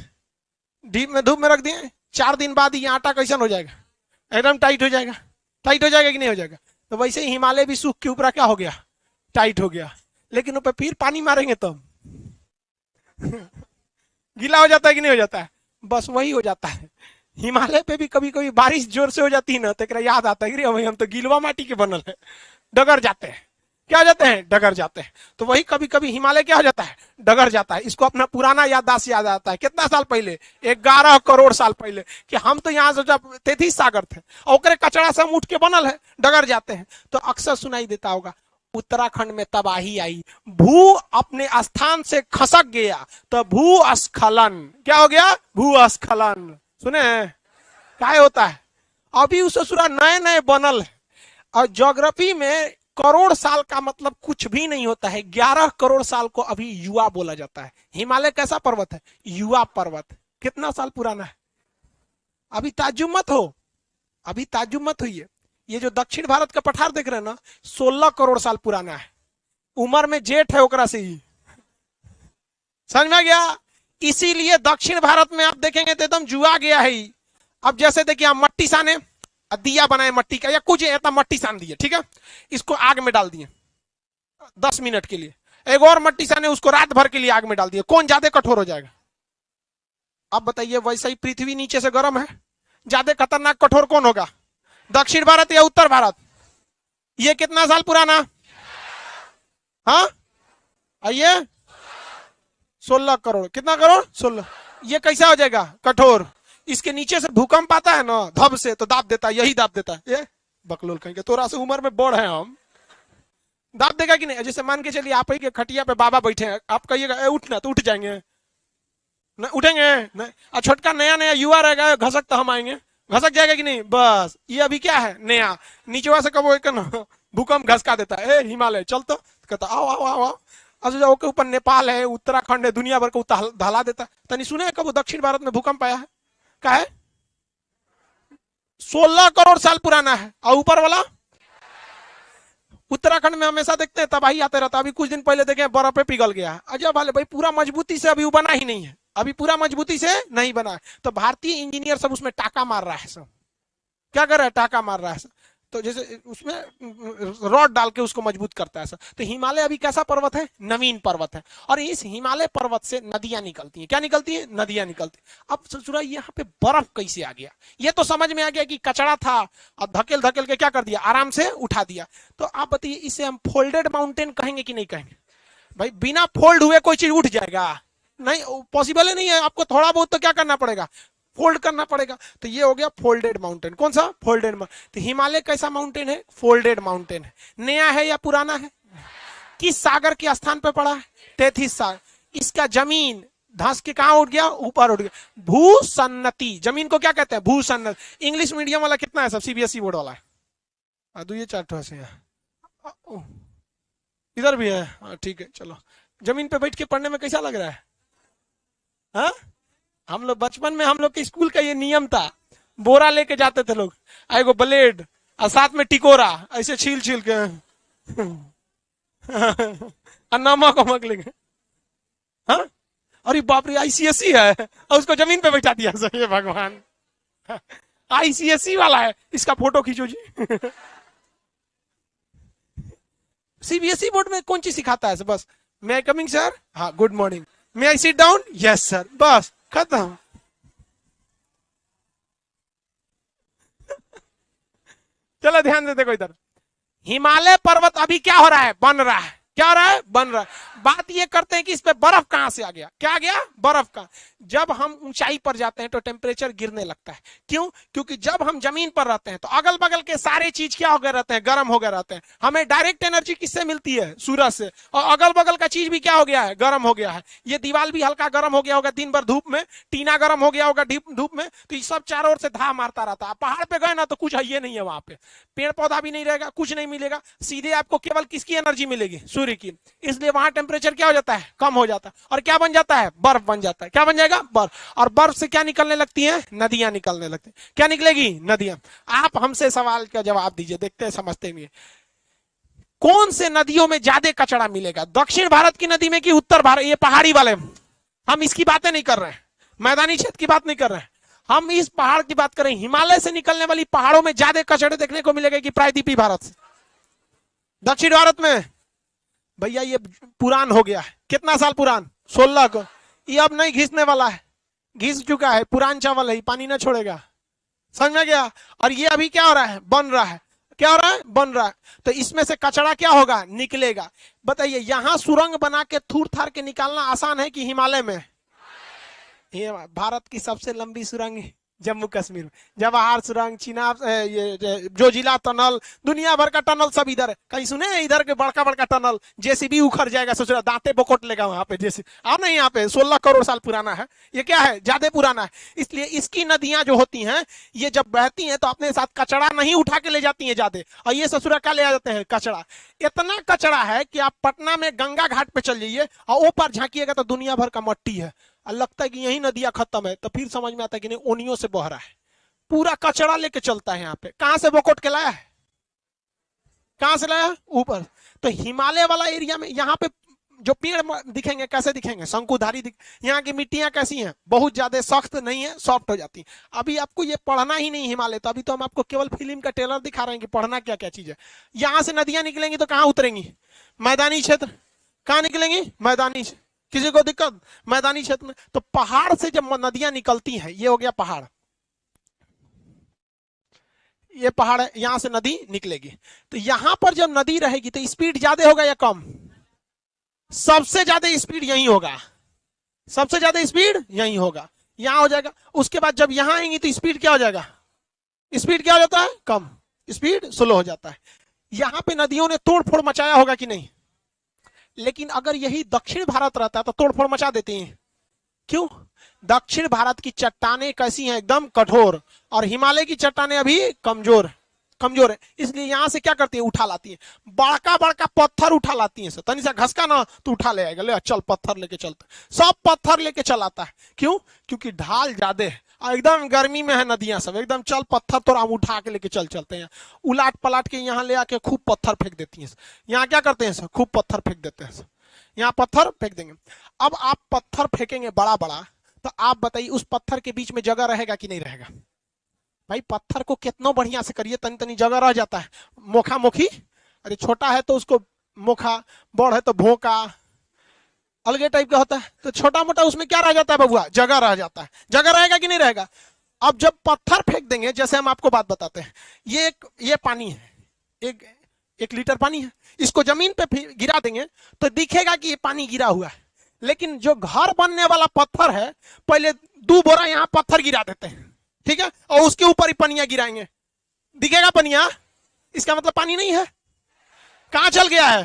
धूप में रख दिए, 4 दिन बाद ये आटा कैसा हो जाएगा, एकदम टाइट हो जाएगा। टाइट हो जाएगा कि नहीं हो जाएगा? तो वैसे ही हिमालय भी सूख के ऊपर क्या हो गया, टाइट हो गया। लेकिन ऊपर फिर पानी मारेंगे तब गीला हो जाता है कि नहीं हो जाता है? बस वही हो जाता है। हिमालय पे भी कभी कभी बारिश जोर से हो जाती है ना, तो याद आता है कि हम तो गीलवा माटी के बनल है, डगर जाते हैं। क्या हो जाते हैं, डगर जाते हैं। तो वही कभी कभी हिमालय क्या हो जाता है, डगर जाता है। इसको अपना पुराना याददाश्त याद आता है, कितना साल पहले, 11 करोड़ साल पहले, कि हम तो यहाँ से जब तेथिस सागर थे और कचरा से हम उठ के बनल है, डगर जाते हैं। तो अक्सर सुनाई देता होगा, उत्तराखंड में तबाही आई, भू अपने स्थान से खसक गया तो भूस्खलन। क्या हो गया, भूस्खलन। सुने क्या होता है? अभी उस ससुरा नए नए बनल है। और ज्योग्राफी में करोड़ साल का मतलब कुछ भी नहीं होता है। 11 करोड़ साल को अभी युवा बोला जाता है। हिमालय कैसा पर्वत है, युवा पर्वत। कितना साल पुराना है? अभी ताज्जुब मत हो, अभी ताज्जुब मत होइए। ये जो दक्षिण भारत का पठार देख रहे हैं ना, 16 करोड़ साल पुराना है। उम्र में जेठ है ओकरा से ही, समझ में गया? इसीलिए दक्षिण भारत में आप देखेंगे तो एकदम जुआ गया है। अब जैसे देखिए, आप मट्टी साने, दिया बनाए मट्टी का या कुछ ऐसा मट्टी सान दिए, ठीक है, इसको आग में डाल दिए 10 मिनट के लिए। एक और मट्टी साने, उसको रात भर के लिए आग में डाल दिए। कौन ज्यादा कठोर हो जाएगा? अब बताइए। वैसे ही पृथ्वी नीचे से गर्म है, ज्यादा खतरनाक कठोर कौन होगा, दक्षिण भारत या उत्तर भारत? ये कितना साल पुराना? हाँ आइए, 16 करोड़। कितना करोड़? 16। ये कैसा हो जाएगा, कठोर। इसके नीचे से भूकंप आता है ना, धब से, तो दाब देता है, यही दाब देता है। ये बकलोल कहेंगे, थोड़ा सा उम्र में बड़ है हम, दाब देगा कि नहीं? जैसे मान के चलिए, आप ही के खटिया पे बाबा बैठे हैं, आप कहिएगा उठना, तो उठ जाएंगे? नहीं उठेंगे नहीं। और छोटका नया नया युवा रहेगा, घसक तो हम आएंगे, घसक जाएगा कि नहीं? बस ये अभी क्या है, नया, नीचे से कब भूकंप घसका देता है। ए हिमालय चल, तो कहता आओ आओ आओ आओ। अच्छा, ओके, ऊपर नेपाल है, उत्तराखंड है, दुनिया भर को ढला देता है। तनी सुने कब दक्षिण भारत में भूकंप आया है? क्या है? 16 करोड़ साल पुराना है। और ऊपर वाला उत्तराखंड में हमेशा देखते हैं तबाही आते रहता। अभी कुछ दिन पहले देखे बर्फ पे पिघल गया। अजय वाले भाई, पूरा मजबूती से अभी बना ही नहीं है, अभी पूरा मजबूती से नहीं बना है। तो भारतीय इंजीनियर सब उसमें टाका मार रहा है। सब क्या कर रहा है, टाका मार रहा है। तो जैसे उसमें रॉड डाल के उसको मजबूत करता है सर। तो हिमालय अभी कैसा पर्वत है, नवीन पर्वत है। और इस हिमालय पर्वत से नदियां निकलती हैं। क्या निकलती है? नदियां निकलती। अब ससुरा यहाँ पे बर्फ कैसे आ गया? ये तो समझ में आ गया कि कचरा था और धकेल धकेल के क्या कर दिया, आराम से उठा दिया। तो आप बताइए, इसे हम फोल्डेड माउंटेन कहेंगे कि नहीं कहेंगे? भाई बिना फोल्ड हुए कोई चीज उठ जाएगा? नहीं, पॉसिबल ही नहीं है। आपको थोड़ा बहुत तो क्या करना पड़ेगा, फोल्ड करना पड़ेगा। तो ये हो गया फोल्डेड माउंटेन। कौन सा? Folded mountain. तो हिमालय कैसा माउंटेन है? फोल्डेड माउंटेन है। नया है या पुराना है? किस सागर के स्थान पे पड़ा है? तेथिस सागर। इसका जमीन धंस के कहां उठ गया? ऊपर उठ गया। भूसन्नति, जमीन को क्या कहते हैं? भूसन्नति। इंग्लिश मीडियम वाला कितना है सब? सीबीएसई बोर्ड वाला है। ये 4 से इधर भी है, ठीक है। चलो, जमीन पे बैठ के पढ़ने में कैसा लग रहा है? हाँ हम लोग बचपन में हम लोग के स्कूल का ये नियम था, बोरा लेके जाते थे लोग, एगो ब्लेड और साथ में टिकोरा, ऐसे छील छील के और नमक वमक लेके। हाँ, अरे बाप रे, आईसीएसई है और उसको जमीन पे बैठा दिया सर, ये भगवान, आईसीएसई वाला है, इसका फोटो खींचो जी। सीबीएसई बोर्ड में कौन चीज सिखाता है? बस मैं कमिंग सर, हाँ good morning, may I sit down, yes sir, बस खत्म। चलो ध्यान देते को इधर, हिमालय पर्वत अभी क्या हो रहा है? बन रहा है। क्या हो रहा है? बन रहा है। बात ये करते हैं कि इस पे बर्फ कहां से आ गया? क्या आ गया? बर्फ का। जब हम ऊंचाई पर जाते हैं तो टेम्परेचर गिरने लगता है। क्यों? क्योंकि जब हम जमीन पर रहते हैं तो अगल बगल के सारे चीज क्या हो गए रहते हैं? गर्म हो गए रहते हैं। हमें डायरेक्ट एनर्जी किससे मिलती है? सूरज से। और अगल बगल का चीज भी क्या हो गया है? गर्म हो गया है। ये दीवार भी हल्का गर्म हो गया होगा दिन भर धूप में, टीना गर्म हो गया होगा धूप में, तो ये सब चारों ओर से धा मारता रहता है। पहाड़ पे गए ना तो कुछ है ये नहीं है, वहां पे पेड़ पौधा भी नहीं रहेगा, कुछ नहीं मिलेगा, सीधे आपको केवल किसकी एनर्जी मिलेगी? सूर्य की। इसलिए वहां टेम्परेचर क्या हो जाता है? कम हो जाता है। और क्या बन जाता है? बर्फ बन जाता है। क्या बन जाएगा? बर्फ। और बर्फ से क्या निकलने लगती है? नदियां निकलने लगती है। क्या निकलेगी? नदियां। आप हमसे सवाल का जवाब दीजिए, देखते हैं समझते भी। कौन से नदियों में ज्यादा कचरा मिलेगा? दक्षिण भारत की नदी में कि उत्तर भारत? ये पहाड़ी वाले, हम इसकी बातें नहीं कर रहे हैं, मैदानी क्षेत्र की बात नहीं कर रहे हैं, हम इस पहाड़ की बात करें। हिमालय से निकलने वाली पहाड़ों में ज्यादा कचड़े देखने को मिलेगा कि प्रायद्वीपीय भारत से? दक्षिण भारत में। भैया ये पुरान हो गया है। कितना साल पुरान? 16 को। ये अब नहीं घिसने वाला है, घिस चुका है, पुरान चावल है, पानी ना छोड़ेगा। समझ में गया? और ये अभी क्या हो रहा है? बन रहा है। क्या हो रहा है? बन रहा है। तो इसमें से कचरा क्या होगा? निकलेगा। बताइए, यहां सुरंग बना के थूर थार के निकालना आसान है कि हिमालय में? ये भारत की सबसे लंबी सुरंग जम्मू कश्मीर में, जवाहर सुरंग, चिनाब, ये जोजिला टनल, दुनिया भर का टनल सब इधर है। कहीं सुने इधर के बड़का बड़का टनल? जेसीबी उखड़ जाएगा, सोच रहा दांते बोकोट लेगा वहां पे जेसीबी। आओ नहीं, यहाँ पे 16 करोड़ साल पुराना है। ये क्या है? ज्यादा पुराना है। इसलिए इसकी नदियां जो होती हैं, ये जब बहती हैं तो अपने साथ कचरा नहीं उठा के ले जाती हैं ज्यादा, और ये ससुरा क्या ले जाते हैं? कचरा। इतना कचरा है कि आप पटना में गंगा घाट पे चल जाइए और ऊपर झांकिएगा तो दुनिया भर का मट्टी है, और लगता है कि यही नदियां खत्म है। तो फिर समझ में आता है कि नहीं, ओनियों से बह रहा है। पूरा कचरा लेके चलता है यहाँ पे। कहां से बोकोट के लाया है? कहां से लाया? ऊपर। तो हिमालय वाला एरिया में यहाँ पे जो पेड़ दिखेंगे कैसे दिखेंगे? शंकुधारी यहाँ की मिट्टियां कैसी हैं? बहुत ज्यादा सख्त नहीं है, सॉफ्ट हो जाती है। अभी आपको ये पढ़ना ही नहीं हिमालय, तो अभी तो हम आपको केवल फिल्म का ट्रेलर दिखा रहे हैं कि पढ़ना क्या क्या चीज है। यहां से नदियां निकलेंगी तो कहां उतरेंगी? मैदानी क्षेत्र। कहां निकलेंगी? मैदानी क्षेत्र। किसी को दिक्कत? मैदानी क्षेत्र में। तो पहाड़ से जब नदियां निकलती हैं, ये हो गया पहाड़, ये पहाड़ है, यहां से नदी निकलेगी। तो यहां पर जब नदी रहेगी तो स्पीड ज्यादा होगा या कम? सबसे ज्यादा स्पीड यही होगा, सबसे ज्यादा स्पीड यही होगा, यहां हो जाएगा। उसके बाद जब यहां आएंगी तो स्पीड क्या हो जाएगा? स्पीड क्या हो जाता है? कम, स्पीड स्लो हो जाता है। यहां पे नदियों ने तोड़ फोड़ मचाया होगा कि नहीं? लेकिन अगर यही दक्षिण भारत रहता तो तोड़ फोड़ मचा देते हैं। क्यों? दक्षिण भारत की चट्टानें कैसी हैं? एकदम कठोर, और हिमालय की चट्टानें अभी कमजोर कमजोर है। इसलिए यहां से क्या करती है? उठा लाती है, बड़का बड़का पत्थर उठा लाती है। तनी सा घसका ना तो उठा ले आएगा, ले चल पत्थर लेके चलते, सब पत्थर लेके चलाता है। क्यों? क्योंकि ढाल ज्यादा है, एकदम गर्मी में है नदियां सब, एकदम चल पत्थर तो हम उठा के लेके चलते हैं। उलाट पलाट के यहाँ ले आके खूब पत्थर फेंक देती है। यहाँ क्या करते हैं? खूब पत्थर फेंक देते हैं, यहाँ पत्थर फेंक देंगे। अब आप पत्थर फेंकेंगे बड़ा बड़ा, तो आप बताइए उस पत्थर के बीच में जगह रहेगा कि नहीं रहेगा? भाई पत्थर को कितना बढ़िया से करिए, तनी तनी जगह रह जाता है, मोखा मोखी। अरे छोटा है तो उसको मोखा, बड़ है तो भोका, अलगे टाइप का होता है। तो छोटा मोटा उसमें क्या रह जाता है बबुआ? जगह रह जाता है। जगह रहेगा कि नहीं रहेगा? अब जब पत्थर फेंक देंगे, जैसे हम आपको बात बताते हैं, ये पानी है, एक लीटर पानी है, इसको जमीन पे गिरा देंगे तो दिखेगा कि ये पानी गिरा हुआ है। लेकिन जो घर बनने वाला पत्थर है, पहले 2 बोरा यहाँ पत्थर गिरा देते हैं, ठीक है, और उसके ऊपर ही पनिया गिराएंगे, दिखेगा पनिया? इसका मतलब पानी नहीं है। कहां चल गया है?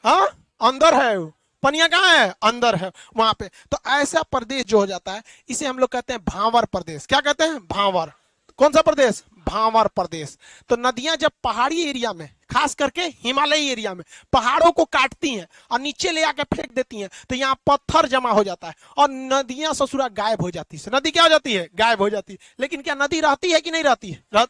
हाँ, अंदर है वो। पनिया कहाँ है? अंदर है वहां पे। तो ऐसा प्रदेश जो हो जाता है, इसे हम लोग कहते हैं भांवर प्रदेश। क्या कहते हैं? भांवर। कौन सा प्रदेश? भांवर प्रदेश। तो नदियां जब पहाड़ी एरिया में, खास करके हिमालयी एरिया में पहाड़ों को काटती हैं और नीचे ले आकर फेंक देती हैं, तो यहाँ पत्थर जमा हो जाता है और नदियां ससुरा गायब हो जाती है। नदी क्या हो जाती है? गायब हो जाती है। लेकिन क्या नदी रहती है कि नहीं रहती है?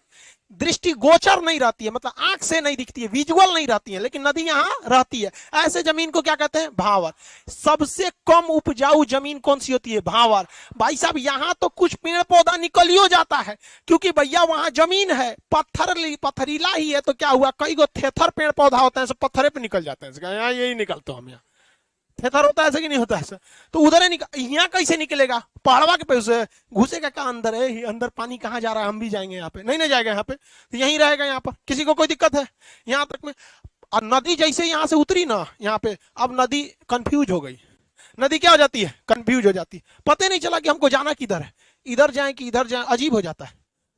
दृष्टि गोचर नहीं रहती है, मतलब आंख से नहीं दिखती है, विजुअल नहीं रहती है, लेकिन नदी यहाँ रहती है। ऐसे जमीन को क्या कहते हैं? भांवर। सबसे कम उपजाऊ जमीन कौन सी होती है? भांवर। भाई साहब यहाँ तो कुछ पेड़ पौधा निकल ही जाता है, क्योंकि भैया वहां जमीन है, पत्थरीला ही है, तो क्या हुआ, कई गो थेथर पेड़ पौधा होता है, सब पत्थरे पे निकल जाते हैं। यहाँ यही निकलते हम, यहाँ थेथर होता है ऐसे कि नहीं होता है? तो उधर ही निकल, यहाँ कैसे निकलेगा? पहाड़वा के पे से घुसेगा क्या अंदर? है अंदर पानी कहाँ जा रहा है? हम भी जाएंगे यहाँ पे? नहीं नहीं जाएगा यहाँ पे, तो यहीं रहेगा यहाँ पर। किसी को कोई दिक्कत है यहाँ तक में? और नदी जैसे यहाँ से उतरी ना यहाँ पे, अब नदी कंफ्यूज हो गई। नदी क्या हो जाती है? कंफ्यूज हो जाती है। पता नहीं चला कि हमको जाना किधर है, इधर जाए कि इधर जाए, अजीब हो जाता है।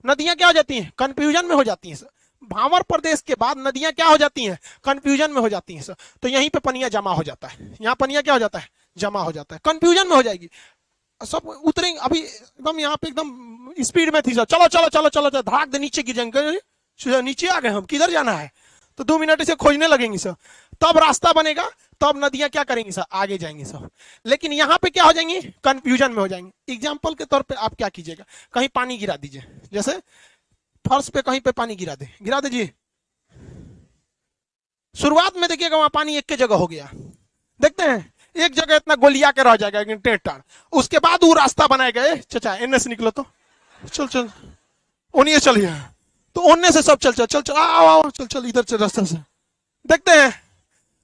नदियां क्या हो जाती हैं? कंफ्यूजन में हो जाती हैं। भांवर प्रदेश के बाद नदियां क्या हो जाती हैं? कंफ्यूजन में हो जाती हैं। तो यहीं पे पनिया जमा हो जाता है, यहाँ पनिया क्या हो जाता है? जमा हो जाता है, कंफ्यूजन में हो जाएगी। सब उतरेंगे अभी एकदम, यहाँ पे एकदम स्पीड में थी सर, चलो चलो चलो चलो चलो, धड़ाक दे नीचे गिर जाएंगे। नीचे आ गए हम, किधर जाना है? तो 2 मिनट इसे खोजने लगेंगे सर, तब रास्ता बनेगा, तब नदियां क्या करेंगी सर? आगे जाएंगी सर। लेकिन यहाँ पे क्या हो जाएंगी? कंफ्यूजन में हो जाएंगे। एग्जाम्पल के तौर पे आप क्या कीजिएगा, कहीं पानी गिरा दीजिए, जैसे फर्श पे कहीं पे पानी गिरा दीजिए। शुरुआत में देखिएगा वहां पानी एक के जगह हो गया, देखते हैं एक जगह इतना गोलिया के रह जाएगा टेढ़। उसके बाद वो रास्ता बनाए गए, चचा एनए से निकलो, तो चल चल उन्हीं चलिए, तो उन्ने से सब चल चल चल चल आओ आओ चल चल इधर से रास्ते से। देखते हैं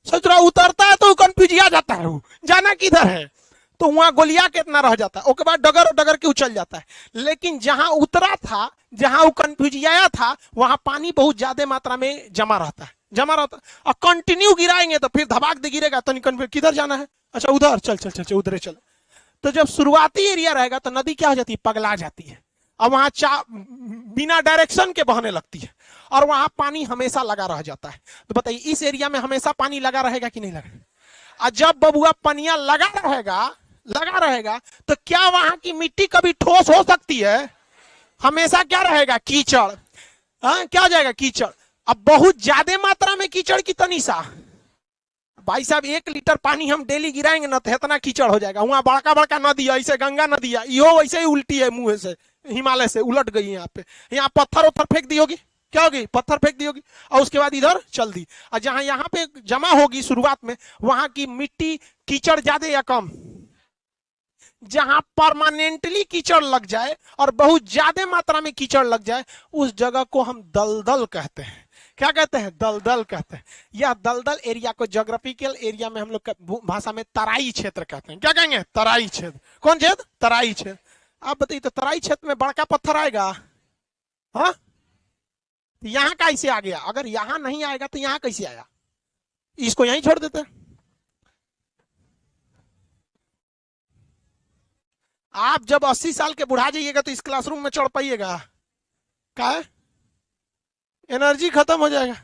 सोच रहा उतरता है तो कंफ्यूज आ जाता है, वो जाना किधर है, तो वहां गोलिया कितना रह जाता है। उसके बाद डगर डगर के उछल जाता है। लेकिन जहां उतरा था, जहां वो कंफ्यूजिया था, वहां पानी बहुत ज्यादा मात्रा में जमा रहता है, और कंटिन्यू गिराएंगे तो फिर धबाक दे गिरेगा, तो नहीं, किधर जाना है? अच्छा उधर, चल चल चल चल उधर चल। तो जब शुरुआती एरिया रहेगा तो नदी क्या हो जाती है? पगला जाती है, और वहां बिना डायरेक्शन के बहने लगती है, और वहां पानी हमेशा लगा रह जाता है। तो बताइए इस एरिया में हमेशा पानी लगा रहेगा कि नहीं लगेगा? और जब बबुआ पनिया लगा रहेगा तो क्या वहां की मिट्टी कभी ठोस हो सकती है? हमेशा क्या रहेगा? कीचड़। क्या हो जाएगा? कीचड़। अब बहुत ज्यादा मात्रा में कीचड़ की तनीसा, भाई साहब 1 लीटर पानी हम डेली गिराएंगे ना तो इतना कीचड़ हो जाएगा। वहां बड़का बड़का नदी है, ऐसे गंगा नदी है, यो वैसे ही उल्टी है, मुंह से हिमालय से उलट गई। यहाँ पे यहाँ पत्थर उथर फेंक दी होगी, क्या होगी? पत्थर फेंक दी होगी, और उसके बाद इधर चल दी। और जहां यहाँ पे जमा होगी शुरुआत में, वहां की मिट्टी कीचड़ ज्यादा या कम? जहां परमानेंटली कीचड़ लग जाए और बहुत ज्यादा मात्रा में कीचड़ लग जाए, उस जगह को हम दलदल कहते हैं। क्या कहते हैं? दलदल कहते हैं। यह दलदल एरिया को ज्योग्राफिकल एरिया में हम लोग भाषा में तराई क्षेत्र कहते हैं। क्या कहेंगे? तराई क्षेत्र। कौन क्षेत्र? तराई क्षेत्र। आप बताइए तो तराई क्षेत्र में बड़का पत्थर आएगा? हाँ, यहां कैसे आ गया? अगर यहां नहीं आएगा तो यहां कैसे आया? इसको यहीं छोड़ देते हैं। आप जब 80 साल के बुढ़ा जाइएगा तो इस क्लासरूम में चढ़ पाइएगा? क्या है? एनर्जी खत्म हो जाएगा।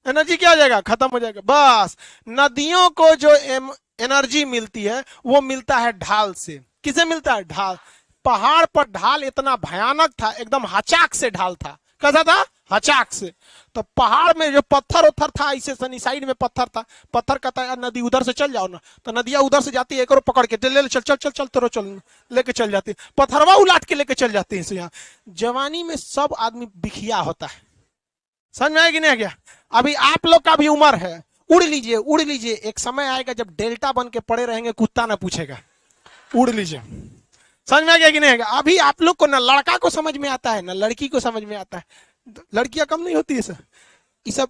एनर्जी क्या हो जाएगा? खत्म हो जाएगा। बस नदियों को जो एनर्जी मिलती है वो मिलता है ढाल से। किसे मिलता है? ढाल। पहाड़ पर ढाल इतना भयानक था, एकदम हचाक से ढाल था। कैसा था? हचाक से। तो पहाड़ में जो पत्थर उथर था, ऐसे सनी साइड में पत्थर था, पत्थर कहता है नदी उधर से चल जाओ ना, तो नदियां उधर से जाती है, एक और पकड़ के ले चल चल चल चल तो चल लेके चल जाती है, पत्थरवा उलाट के लेके चल जाती है। यहाँ जवानी में सब आदमी बिखिया होता है, समझ में आया कि नहीं गया? अभी आप लोग का भी उम्र है, उड़ लीजिए उड़ लीजिए। एक समय आएगा जब डेल्टा बन के पड़े रहेंगे, कुत्ता ना पूछेगा, उड़ लीजिए। समझ में आ गया कि नहीं? अभी आप लोग को ना लड़का को समझ में आता है ना लड़की को समझ में आता है। लड़कियां कम नहीं होती है सर, ये सब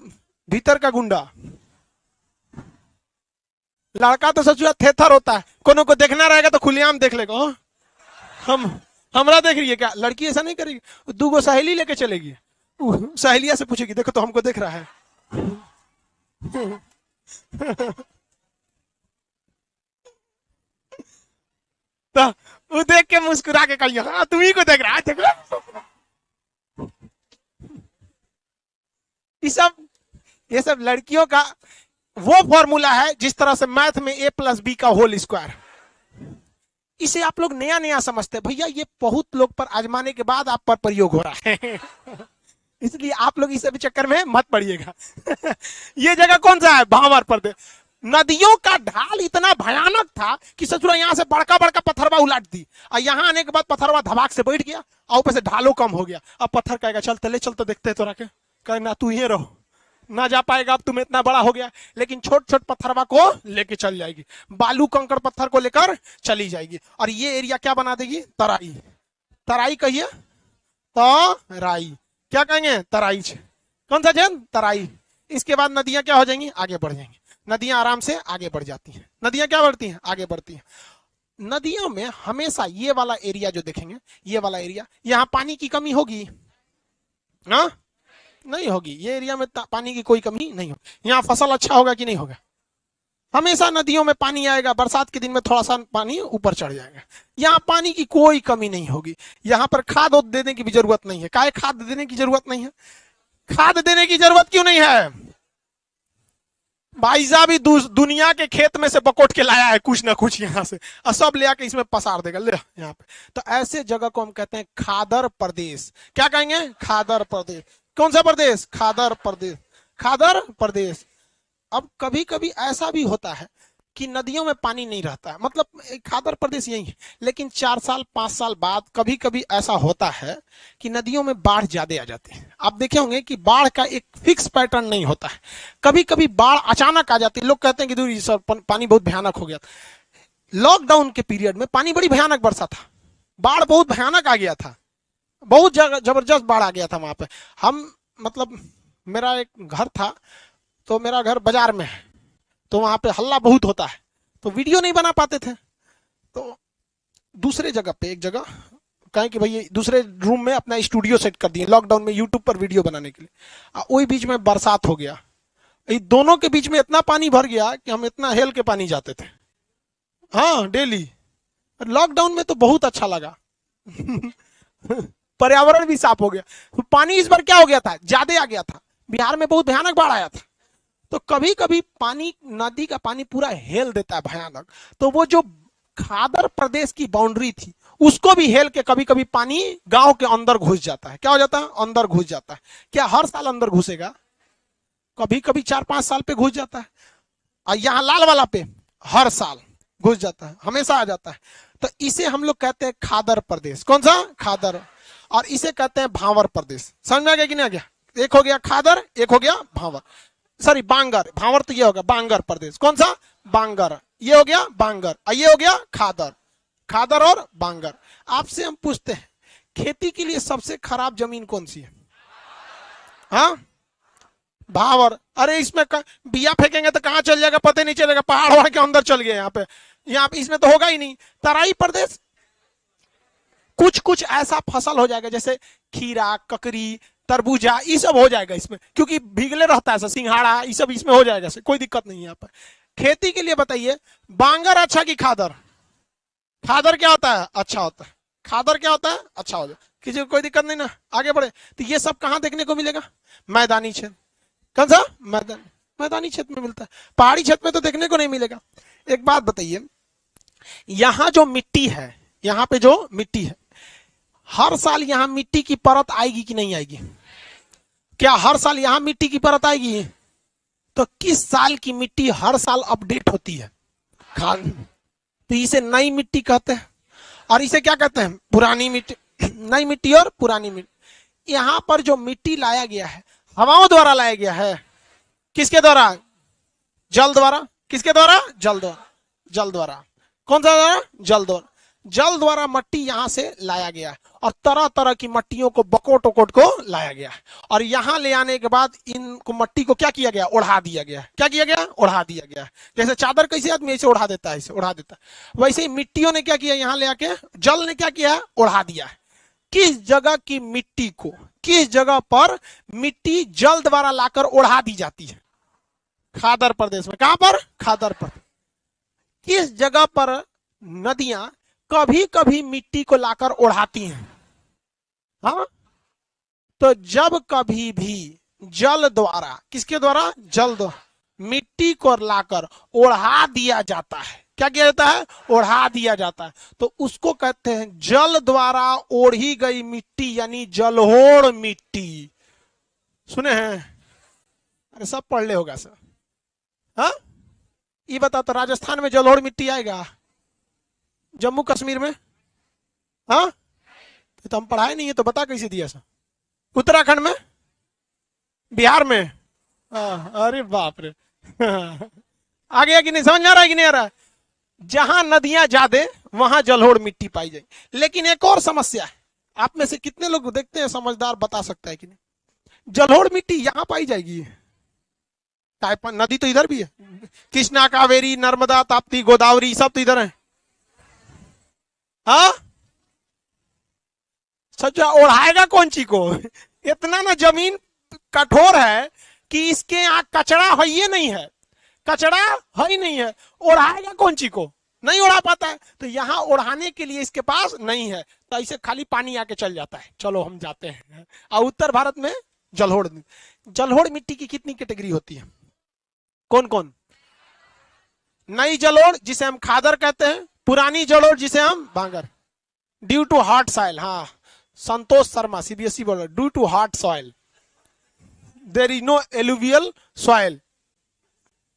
भीतर का गुंडा। लड़का तो सचुआ थेथर होता है, कोनो को देखना रहेगा तो खुलेआम देख लेगा। हमरा देख रही है क्या? लड़की ऐसा नहीं करेगी, 2 सहेली लेके चलेगी, सहेलिया से पूछेगी देखो तो हमको देख रहा है। तो वो देख के मुस्कुरा के कहिए हाँ तुम्ही को देख रहा है, देख रहा। ये सब लड़कियों का वो फॉर्मूला है जिस तरह से मैथ में a + b का होल स्क्वायर। इसे आप लोग नया नया समझते हैं, भैया ये बहुत लोग पर आजमाने के बाद आप पर प्रयोग हो रहा है। इसलिए आप लोग इस चक्कर में मत पड़िएगा। ये जगह कौन सा है? भावर प्रदेश। नदियों का ढाल इतना भयानक था कि ससुरा यहाँ से बड़का बड़का पत्थरवा उलाट दी, और यहाँ आने के बाद पत्थरवा धमाक से बैठ गया, और ऊपर से ढालो कम हो गया। अब पत्थर कहेगा चल तले चल तो देखते तो रखे, कहे ना तू ये रहो, ना जा पाएगा, अब तुम इतना बड़ा हो गया। लेकिन छोट छोट पत्थरवा को लेके चल जाएगी, बालू कंकड़ पत्थर को लेकर चली जाएगी, और ये एरिया क्या बना देगी? तराई। तराई कहिए, तराई। क्या कहेंगे? तराई। कौन सा जन? तराई। इसके बाद नदियां क्या हो जाएंगी? आगे बढ़ जाएंगी। नदियां आराम से आगे बढ़ जाती हैं। नदियां क्या बढ़ती हैं? आगे बढ़ती हैं। नदियों में हमेशा ये वाला एरिया जो देखेंगे, ये वाला एरिया, यहाँ पानी की कमी होगी? हाँ, नहीं होगी। ये एरिया में पानी की कोई कमी नहीं होगी। यहाँ फसल अच्छा होगा कि नहीं होगा? हमेशा नदियों में पानी आएगा, बरसात के दिन में थोड़ा सा पानी ऊपर चढ़ जाएगा। यहाँ पानी की कोई कमी नहीं होगी। यहाँ पर खाद देने की भी जरूरत नहीं है। काहे खाद देने की जरूरत नहीं है? खाद देने की जरूरत क्यों नहीं है? भाई साहब ही दुनिया के खेत में से बकोट के लाया है कुछ ना कुछ यहाँ से, और सब ले आके इसमें पसार देगा, ले यहाँ पे। तो ऐसे जगह को हम कहते हैं खादर प्रदेश। क्या कहेंगे? खादर प्रदेश। कौन सा प्रदेश? खादर प्रदेश। खादर प्रदेश। अब कभी कभी ऐसा भी होता है कि नदियों में पानी नहीं रहता है, मतलब खादर प्रदेश यही है, लेकिन 4 साल 5 साल बाद कभी कभी ऐसा होता है कि नदियों में बाढ़ ज्यादा आ जाती है। आप देखे होंगे कि बाढ़ का एक फिक्स पैटर्न नहीं होता है, कभी कभी बाढ़ अचानक आ जाती है। लोग कहते हैं कि दूर सर पानी बहुत भयानक हो गया। लॉकडाउन के पीरियड में पानी बड़ी भयानक बरसा था, बाढ़ बहुत भयानक आ गया था, बहुत जबरदस्त बाढ़ आ गया था वहां पे। हम मतलब मेरा एक घर था, तो मेरा घर बाजार में है, तो वहां पे हल्ला बहुत होता है, तो वीडियो नहीं बना पाते थे। तो दूसरे जगह पे एक जगह कहें कि भाई दूसरे रूम में अपना स्टूडियो सेट कर दिए लॉकडाउन में यूट्यूब पर वीडियो बनाने के लिए। वही बीच में बरसात हो गया, दोनों के बीच में इतना पानी भर गया कि हम इतना हेल के पानी जाते थे, हाँ डेली। लॉकडाउन में तो बहुत अच्छा लगा। पर्यावरण भी साफ हो गया। तो पानी इस बार क्या हो गया था? ज्यादा आ गया था, बिहार में बहुत भयानक बाढ़ आया था। तो कभी कभी पानी, नदी का पानी पूरा हेल देता है भयानक, तो वो जो खादर प्रदेश की बाउंड्री थी उसको भी हेल के कभी कभी पानी गांव के अंदर घुस जाता है। क्या हो जाता है? अंदर घुस जाता है। क्या हर साल अंदर घुसेगा? कभी कभी 4-5 साल पे घुस जाता है, और यहाँ लाल वाला पे हर साल घुस जाता है, हमेशा आ जाता है। तो इसे हम लोग कहते हैं खादर प्रदेश। कौन सा? खादर। और इसे कहते हैं भावर प्रदेश। समझ में आ गया कि नहीं आ गया? एक हो गया खादर, एक हो गया भावर, सॉरी बांगर। भावर तो ये होगा बांगर प्रदेश। कौन सा? बांगर। ये हो गया बांगर, और ये हो गया खादर। खादर और बांगर। आपसे हम पूछते हैं, खेती के लिए सबसे खराब जमीन कौन सी है? हाँ, भावर। अरे इसमें बिया फेंकेंगे तो कहां चल जाएगा पता नहीं चलेगा, पहाड़ के अंदर चल गए। यहाँ पे इसमें तो होगा ही नहीं। तराई प्रदेश, कुछ कुछ ऐसा फसल हो जाएगा जैसे खीरा, ककड़ी, तरबूजा, ये सब हो जाएगा इसमें, क्योंकि भीगले रहता है। सिंघाड़ा, ये सब इसमें हो जाएगा, कोई दिक्कत नहीं है यहाँ पर। खेती के लिए बताइए, बांगर अच्छा कि खादर? खादर क्या होता है? अच्छा होता है। खादर क्या होता है? अच्छा हो जाए। किसी को कोई दिक्कत नहीं ना? आगे बढ़े। तो ये सब कहां देखने को मिलेगा? मैदानी क्षेत्र। कौन सा? मैदानी क्षेत्र में मिलता है, पहाड़ी क्षेत्र में तो देखने को नहीं मिलेगा। एक बात बताइए, यहाँ जो मिट्टी है, यहाँ पे जो मिट्टी है, हर साल यहाँ मिट्टी की परत आएगी कि नहीं आएगी? क्या हर साल यहाँ मिट्टी की परत आएगी? तो किस साल की मिट्टी हर साल अपडेट होती है? खान। तो इसे नई मिट्टी कहते हैं, और इसे क्या कहते हैं? पुरानी मिट्टी। नई मिट्टी और पुरानी मिट्टी। यहाँ पर जो मिट्टी लाया गया है, हवाओं द्वारा लाया गया है। किसके द्वारा? जल द्वारा। किसके द्वारा? जल द्वारा। जल द्वारा। कौन सा द्वारा? जल द्वारा। जल द्वारा मट्टी यहां से लाया गया है, और तरह तरह की मट्टियों को बकोट ओकोट को लाया गया है, और यहां ले आने के बाद इनको मट्टी को क्या किया गया? ओढ़ा दिया गया। क्या किया गया? ओढ़ा दिया गया। जैसे चादर कैसे आदमी ऐसे ओढ़ा देता है, ऐसे ओढ़ा देता है, वैसे ही मिट्टियों ने क्या किया? यहाँ ले आके जल ने क्या किया? ओढ़ा दिया है। किस जगह की मिट्टी को, किस जगह पर मिट्टी जल द्वारा लाकर ओढ़ा दी जाती है? खादर प्रदेश में। कहां पर? खादर प्रदेश। किस जगह पर नदियां कभी कभी मिट्टी को लाकर ओढ़ाती हैं? हाँ, तो जब कभी भी जल द्वारा, किसके द्वारा? जल द्वारा मिट्टी को लाकर ओढ़ा दिया जाता है, क्या किया जाता है? ओढ़ा दिया जाता है। तो उसको कहते हैं जल द्वारा ओढ़ी गई मिट्टी, यानी जलोढ़ मिट्टी। सुने हैं? अरे सब पढ़ ले होगा सर। हाँ, ये बता तो राजस्थान में जलोढ़ मिट्टी आएगा? जम्मू कश्मीर में? हाँ, तो हम पढ़ाए नहीं है, तो बता कैसे दिया सर? उत्तराखंड में? बिहार में? अरे बाप रे। आ गया कि नहीं? समझ में आ रहा है कि नहीं आ रहा है? जहां नदियां ज्यादा वहां जलोढ़ मिट्टी पाई जाएगी। लेकिन एक और समस्या है, आप में से कितने लोग देखते हैं समझदार बता सकता है कि नहीं? जलोढ़ मिट्टी यहां पाई जाएगी, नदी तो इधर भी है, कृष्णा, कावेरी, नर्मदा, ताप्ती, गोदावरी सब तो इधर है। हाँ, सच्चा ओढ़ाएगा कौन ची को? इतना ना जमीन कठोर है कि इसके यहाँ कचरा है ही नहीं है, कचरा है ही नहीं है, ओढ़ाएगा कौन ची को? नहीं ओढ़ा पाता है। तो यहाँ ओढ़ाने के लिए इसके पास नहीं है, तो ऐसे खाली पानी आके चल जाता है, चलो हम जाते हैं। और उत्तर भारत में जलोढ़, जलोढ़ मिट्टी की कितनी कैटेगरी होती है? कौन कौन? नई जलोढ़ जिसे हम खादर कहते हैं, पुरानी जलोढ़ जिसे हम भांगर। ड्यू टू हार्ड सॉइल, हाँ, संतोष शर्मा सीबीएसई बोल रहा, due to hard soil there is no alluvial soil.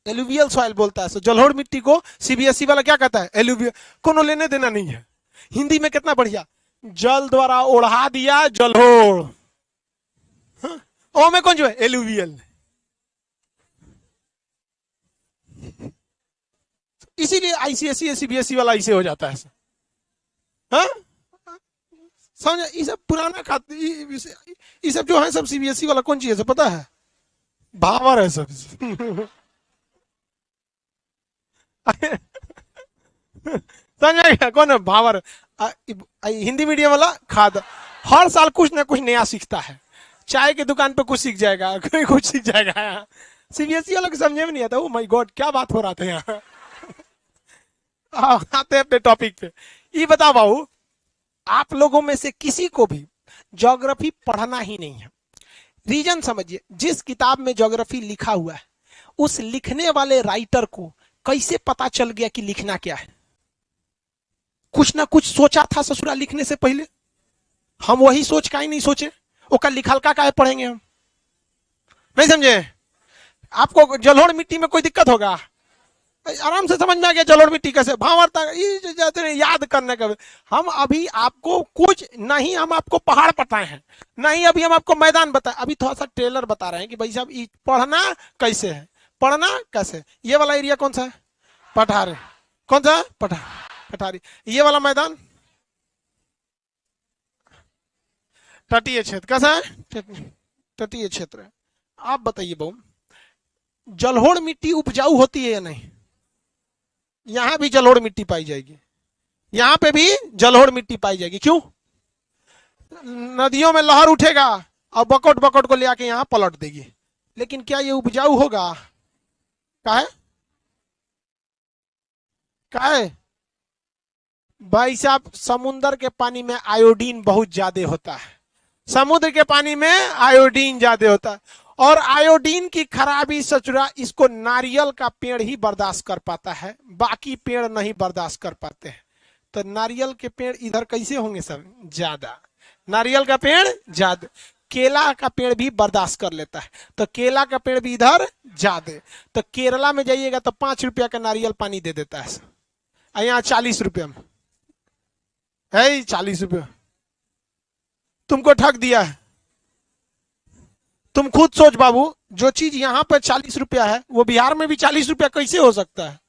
Alluvial soil बोलता है। सो जलोढ़ मिट्टी को सीबीएसई वाला क्या कहता है? एलुवियल। कोनो लेने देना नहीं है। हिंदी में कितना बढ़िया, जल द्वारा ओढ़ा दिया जलोढ़। हाँ? ओ में कौन जो है? एलुवियल। इसीलिए आईसीएसई सीबीएसई वाला इसे हो जाता है। हाँ? समझ? ये सब पुराना खाते, ये सब जो है सब सीबीएसई वाला कौन चीज है पता है? भावर है सब। समझ गया कौन है? भावर। हिंदी मीडियम वाला खाद। हर साल कुछ ना कुछ नया सीखता है। चाय के दुकान पे कुछ सीख जाएगा, कोई कुछ सीख जाएगा। सीबीएसई वालों को समझे में नहीं आता। ओ माय गॉड, क्या बात हो रहा था यहाँ। आते हैं अपने टॉपिक पे। ये बताओ बाबू, आप लोगों में से किसी को भी ज्योग्राफी पढ़ना ही नहीं है। रीजन समझिए, जिस किताब में ज्योग्राफी लिखा हुआ है उस लिखने वाले राइटर को कैसे पता चल गया कि लिखना क्या है? कुछ ना कुछ सोचा था ससुरा लिखने से पहले। हम वही सोच का ही नहीं सोचे, ओका लिखलका का पढ़ेंगे हम? नहीं समझे? आपको जलोढ़ मिट्टी में कोई दिक्कत होगा? आराम से समझ में आ गया जलोढ़ मिट्टी कैसे भावर तक याद करने का। हम अभी आपको कुछ नहीं, हम आपको पहाड़ बताए हैं नहीं, अभी हम आपको मैदान बताए। अभी थोड़ा सा ट्रेलर बता रहे हैं कि भाई साहब पढ़ना कैसे है, पढ़ना कैसे। ये वाला एरिया कौन सा है? पठार। कौन सा? पठारी। ये वाला मैदान तटीय क्षेत्र। कैसा है? तटीय क्षेत्र है। आप बताइए बहू, जलोढ़ मिट्टी उपजाऊ होती है या नहीं? यहां भी जलोढ़ मिट्टी पाई जाएगी, यहां पे भी जलोढ़ मिट्टी पाई जाएगी। क्यों? नदियों में लहर उठेगा और बकोट बकोट को ले आके यहां पलट देगी। लेकिन क्या ये उपजाऊ होगा? काहे? काहे? भाई साहब, समुद्र के पानी में आयोडीन बहुत ज्यादा होता है। समुद्र के पानी में आयोडीन ज्यादा होता है, और आयोडीन की खराबी सचुरा इसको नारियल का पेड़ ही बर्दाश्त कर पाता है, बाकी पेड़ नहीं बर्दाश्त कर पाते हैं। तो नारियल के पेड़ इधर कैसे होंगे सब? ज्यादा। नारियल का पेड़ ज्यादा। केला का पेड़ भी बर्दाश्त कर लेता है, तो केला का पेड़ भी इधर ज्यादा। तो केरला में जाइएगा तो 5 रुपया का नारियल पानी दे देता है, यहाँ 40 रुपया में है। 40 रुपया तुमको ठग दिया है। तुम खुद सोच बाबू, जो चीज यहां पर 40 रुपया है वो बिहार में भी 40 रुपया कैसे हो सकता है?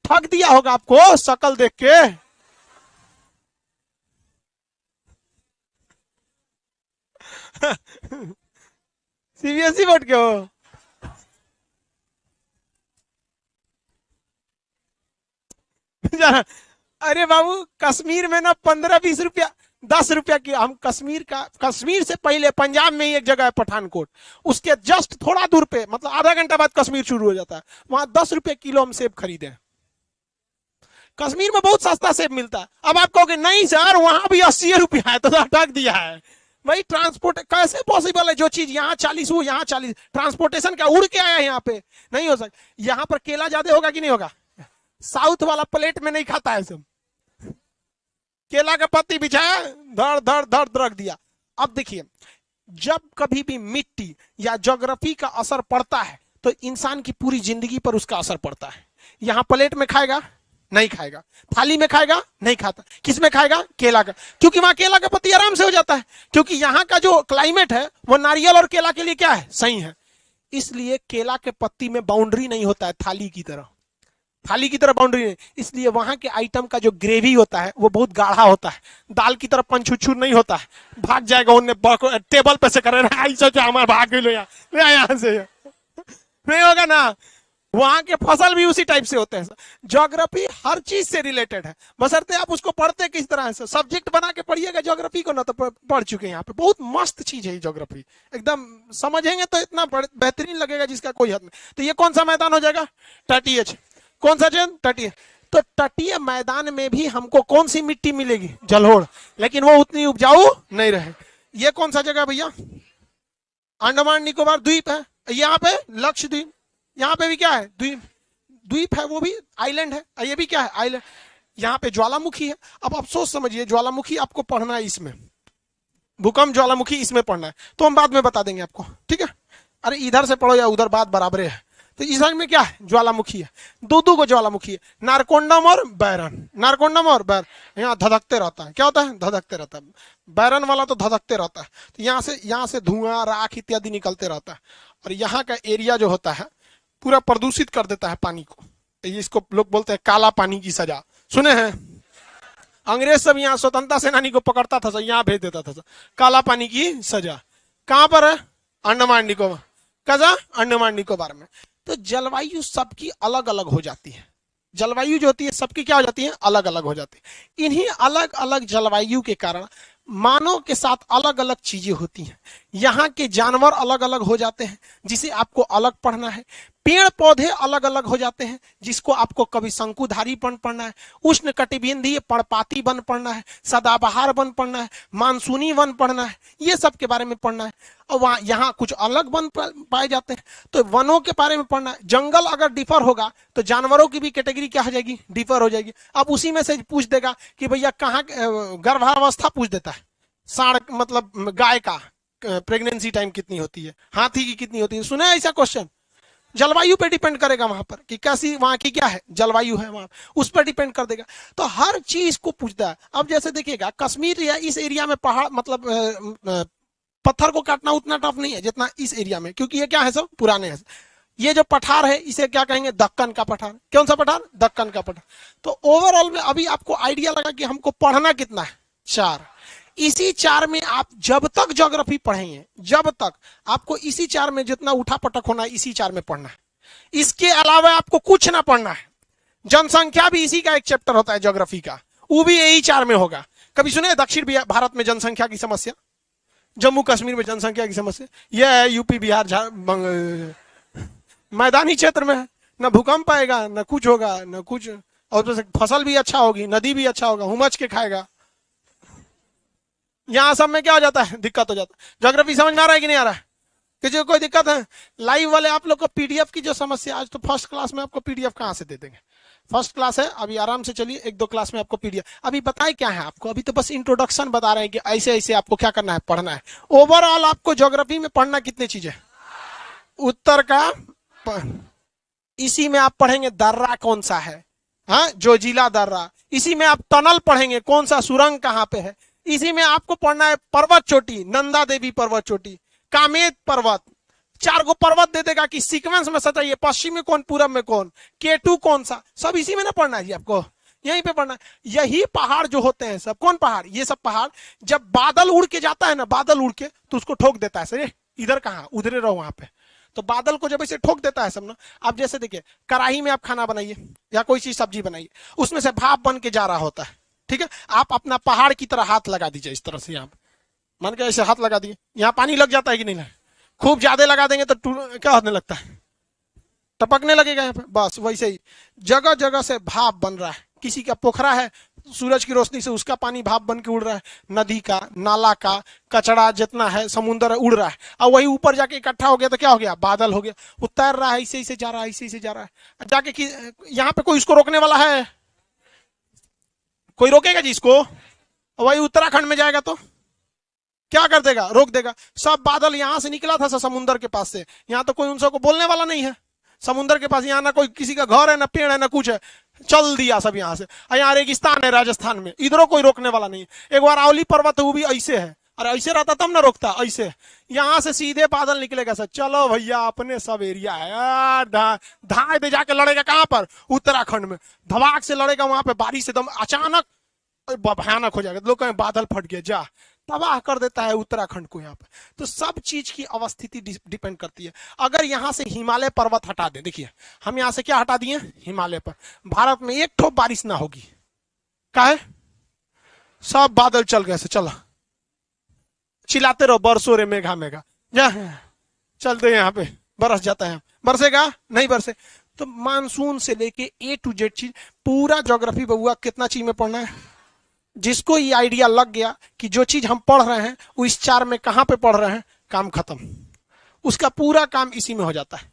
ठग दिया होगा आपको शकल देख के। सीबीएसई बोर्ड के हो? अरे बाबू, कश्मीर में ना 15-20 रुपया, 10 रुपया की। हम कश्मीर से पहले पंजाब में ही एक जगह है पठानकोट, उसके जस्ट थोड़ा दूर पे, मतलब आधा घंटा बाद कश्मीर शुरू हो जाता है। वहां 10 रुपये किलो हम सेब खरीदे। कश्मीर में बहुत सस्ता सेब मिलता है। अब आप कहोगे नहीं सर वहां भी 80 रुपया है, तो ठग दिया है। भाई ट्रांसपोर्ट कैसे पॉसिबल है, जो चीज यहाँ 40 वो यहाँ 40, ट्रांसपोर्टेशन क्या उड़ के आया है यहाँ पे, नहीं हो सकता। यहाँ पर केला ज्यादा होगा कि नहीं होगा, साउथ वाला प्लेट में नहीं खाता है सब, केला का पत्ती बिछाया, धड़ धड़ धड़ रख दिया। अब देखिए, जब कभी भी मिट्टी या ज्योग्राफी का असर पड़ता है तो इंसान की पूरी जिंदगी पर उसका असर पड़ता है। यहां प्लेट में खाएगा नहीं खाएगा, थाली में खाएगा नहीं खाता, किस में खाएगा, केला का, क्योंकि वहां केला का पत्ती आराम से हो जाता है, क्योंकि यहाँ का जो क्लाइमेट है वो नारियल और केला के लिए क्या है, सही है। इसलिए केला के पत्ती में बाउंड्री नहीं होता है थाली की तरह, थाली की तरह बाउंड्री नहीं, इसलिए वहां के आइटम का जो ग्रेवी होता है वो बहुत गाढ़ा होता है, दाल की तरह पंचुछुर नहीं होता है, भाग जाएगा उन्हें टेबल पे से करे हमारे भाग लो यहाँ से, नहीं होगा ना। वहां के फसल भी उसी टाइप से होते हैं। ज्योग्राफी हर चीज से रिलेटेड है, बशर्ते आप उसको पढ़ते किस तरह से, सब्जेक्ट बना के पढ़िएगा ज्योग्राफी को ना, तो पढ़ चुके हैं यहाँ पे, बहुत मस्त चीज है ज्योग्राफी, एकदम समझेंगे तो इतना बेहतरीन लगेगा जिसका कोई हद नहीं। तो ये कौन सा मैदान हो जाएगा, तटीय, कौन सा चैन, तटीय। तो तटीय मैदान में भी हमको कौन सी मिट्टी मिलेगी, जलोढ़, लेकिन वो उतनी उपजाऊ नहीं रहे। ये कौन सा जगह भैया, अंडमान निकोबार द्वीप है, यहाँ पे लक्षद्वीप, यहाँ पे भी क्या है, द्वीप, द्वीप है, वो भी आइलैंड है, ये भी क्या है, आइलैंड। यहाँ पे ज्वालामुखी है। अब आप सोच समझिए, ज्वालामुखी आपको पढ़ना है इसमें, भूकंप ज्वालामुखी इसमें पढ़ना है, तो हम बाद में बता देंगे आपको, ठीक है। अरे इधर से पढ़ो या उधर, बात बराबर है। तो इस में क्या है, ज्वालामुखी है, दो को ज्वालामुखी है, नारकोंडम और बैरन, नारकोंडम और बैरन, यहाँ धधकते रहता है, क्या होता है, धधकते रहता है, बैरन वाला तो धधकते रहता है, तो यहाँ से धुआं राख इत्यादि निकलते रहता है, और यहाँ का एरिया जो होता है पूरा प्रदूषित कर देता है पानी को, इसको लोग बोलते हैं काला पानी की सजा, सुने हैं। अंग्रेज सब यहाँ स्वतंत्रता सेनानी को पकड़ता था, यहाँ भेज देता था, काला पानी की सजा। कहां पर है, अंडमान निकोबार, कजा अंडमान निकोबार में। तो जलवायु सबकी अलग अलग हो जाती है, जलवायु जो होती है सबकी क्या हो जाती है, अलग अलग हो जाती है। इन्हीं अलग अलग जलवायु के कारण मानव के साथ अलग अलग चीजें होती हैं। यहाँ के जानवर अलग अलग हो जाते हैं, जिसे आपको अलग पढ़ना है। पेड़ पौधे अलग अलग हो जाते हैं, जिसको आपको कभी शंकुधारी वन पढ़ना है, उष्ण कटिबंधीय पर्णपाती वन पढ़ना है, सदाबहार वन पढ़ना है, मानसूनी वन पढ़ना है, ये सब के बारे में पढ़ना है। और वहाँ यहाँ कुछ अलग वन पाए जाते हैं, तो वनों के बारे में पढ़ना है। जंगल अगर डिफर होगा तो जानवरों की भी कैटेगरी क्या हो जाएगी, डिफर हो जाएगी। अब उसी में से पूछ देगा कि भैया कहाँ गर्भावस्था पूछ देता है, साढ़ मतलब गाय का प्रेगनेंसी टाइम कितनी होती है, हाथी की कितनी होती है, सुना है ऐसा क्वेश्चन। जलवायु पे डिपेंड करेगा वहां पर कि कैसी वहां की क्या है जलवायु है, वहां उस पर डिपेंड कर देगा। तो हर चीज को पूछता है। अब जैसे देखिएगा कश्मीर या इस एरिया में पहाड़ मतलब पत्थर को काटना उतना टफ नहीं है जितना इस एरिया में, क्योंकि ये क्या है, सब पुराने हैं। ये जो पठार है इसे क्या कहेंगे, दक्कन का पठार। कौन सा पठार, दक्कन का पठार। तो ओवरऑल में अभी आपको आइडिया लगा कि हमको पढ़ना कितना है, 4। इसी 4 में आप जब तक ज्योग्राफी पढ़ेंगे, जब तक आपको इसी 4 में जितना उठा पटक होना है इसी 4 में पढ़ना है, इसके अलावा आपको कुछ ना पढ़ना है। जनसंख्या भी इसी का एक चैप्टर होता है ज्योग्राफी का, वो भी यही 4 में होगा। कभी सुने दक्षिण भारत में जनसंख्या की समस्या, जम्मू कश्मीर में जनसंख्या की समस्या, यह है यूपी बिहार मैदानी क्षेत्र में है, न भूकंप आएगा न कुछ होगा न कुछ, और फसल भी अच्छा होगी, नदी भी अच्छा होगा, हुमच के खाएगा। यहां सब में क्या हो जाता है, दिक्कत हो जाता है। ज्योग्राफी समझ में आ रहा है कि नहीं आ रहा है, किसी को कोई दिक्कत है। लाइव वाले आप लोग को पीडीएफ की जो समस्या, आज तो फर्स्ट क्लास में आपको पीडीएफ कहां से दे देंगे, फर्स्ट क्लास है, अभी आराम से चलिए, 1-2 क्लास में आपको पीडीएफ। अभी बताए क्या है आपको, अभी तो बस इंट्रोडक्शन बता रहे हैं कि ऐसे ऐसे आपको क्या करना है, पढ़ना है। ओवरऑल आपको ज्योग्राफी में पढ़ना कितनी चीजें, उत्तर का इसी में आप पढ़ेंगे दर्रा कौन सा है, हाँ जोजिला दर्रा। इसी में आप टनल पढ़ेंगे, कौन सा सुरंग कहां पे है। इसी में आपको पढ़ना है पर्वत चोटी, नंदा देवी पर्वत चोटी, कामेत पर्वत। 4 को पर्वत दे देगा कि सीक्वेंस में सताइए, पश्चिम में कौन, पूरब में कौन, K2 कौन सा, सब इसी में ना पढ़ना है जी आपको, यहीं पे पढ़ना है। यही पहाड़ जो होते हैं सब, कौन पहाड़, ये सब पहाड़ जब बादल उड़ के जाता है ना, बादल उड़ के तो उसको ठोक देता है, सही इधर कहाँ, उधरे रहो वहां पे। तो बादल को जब ऐसे ठोक देता है सब ना, आप जैसे देखिए कढ़ाई में आप खाना बनाइए या कोई चीज सब्जी बनाइए, उसमें से भाप बन के जा रहा होता है, ठीक है। आप अपना पहाड़ की तरह हाथ लगा दीजिए इस तरह से, यहाँ मान के ऐसे हाथ लगा दिए, यहाँ पानी लग जाता है कि नहीं लगा, खूब ज्यादा लगा देंगे तो क्या होने लगता है, टपकने लगेगा यहाँ पे। बस वैसे ही जगह जगह से भाप बन रहा है, किसी का पोखरा है सूरज की रोशनी से उसका पानी भाप बन के उड़ रहा है, नदी का, नाला का कचरा जितना है, समुद्र है, उड़ रहा है, और वही ऊपर जाके इकट्ठा हो गया तो क्या हो गया, बादल हो गया, वो तैर रहा है, ऐसे ऐसे जा रहा है, ऐसे ऐसे जा रहा है जाके कि यहाँ पे कोई इसको रोकने वाला है? कोई रोकेगा जी इसको? वही उत्तराखंड में जाएगा तो क्या कर देगा, रोक देगा। सब बादल यहां से निकला था समुद्र के पास से, यहाँ तो कोई उन सबको बोलने वाला नहीं है। समुद्र के पास यहाँ ना कोई किसी का घर है, ना पेड़ है, ना कुछ है, चल दिया सब यहाँ से। यहाँ रेगिस्तान है राजस्थान में, इधरों कोई रोकने वाला नहीं है। एक बार आवली पर्वत है, वो भी ऐसे है, अरे ऐसे रहता तब ना रोकता, ऐसे यहाँ से सीधे बादल निकलेगा सर, चलो भैया अपने सब एरिया है, धाए दे जाके लड़ेगा कहां पर, उत्तराखंड में, धमाक से लड़ेगा वहां पे, बारिश एकदम अचानक भयानक हो जाएगा, लोग कहें बादल फट गया, जा तबाह कर देता है उत्तराखंड को यहाँ पे। तो सब चीज की अवस्थिति डिपेंड करती है। अगर यहाँ से हिमालय पर्वत हटा दें, देखिए हम यहाँ से क्या हटा दिए, हिमालय पर, भारत में एक ठोप बारिश ना होगी, काहे, सब बादल चल गए से, चला चिल्लाते रहो बरसो रे मेघा मेघा, जा चलते यहाँ पे बरस जाता है, बरसेगा नहीं बरसे। तो मानसून से लेके ए टू जेड चीज, पूरा ज्योग्राफी बउआ कितना चीज में पढ़ना है। जिसको ये आइडिया लग गया कि जो चीज हम पढ़ रहे हैं वो इस 4 में कहां पे पढ़ रहे हैं, काम खत्म, उसका पूरा काम इसी में हो जाता है।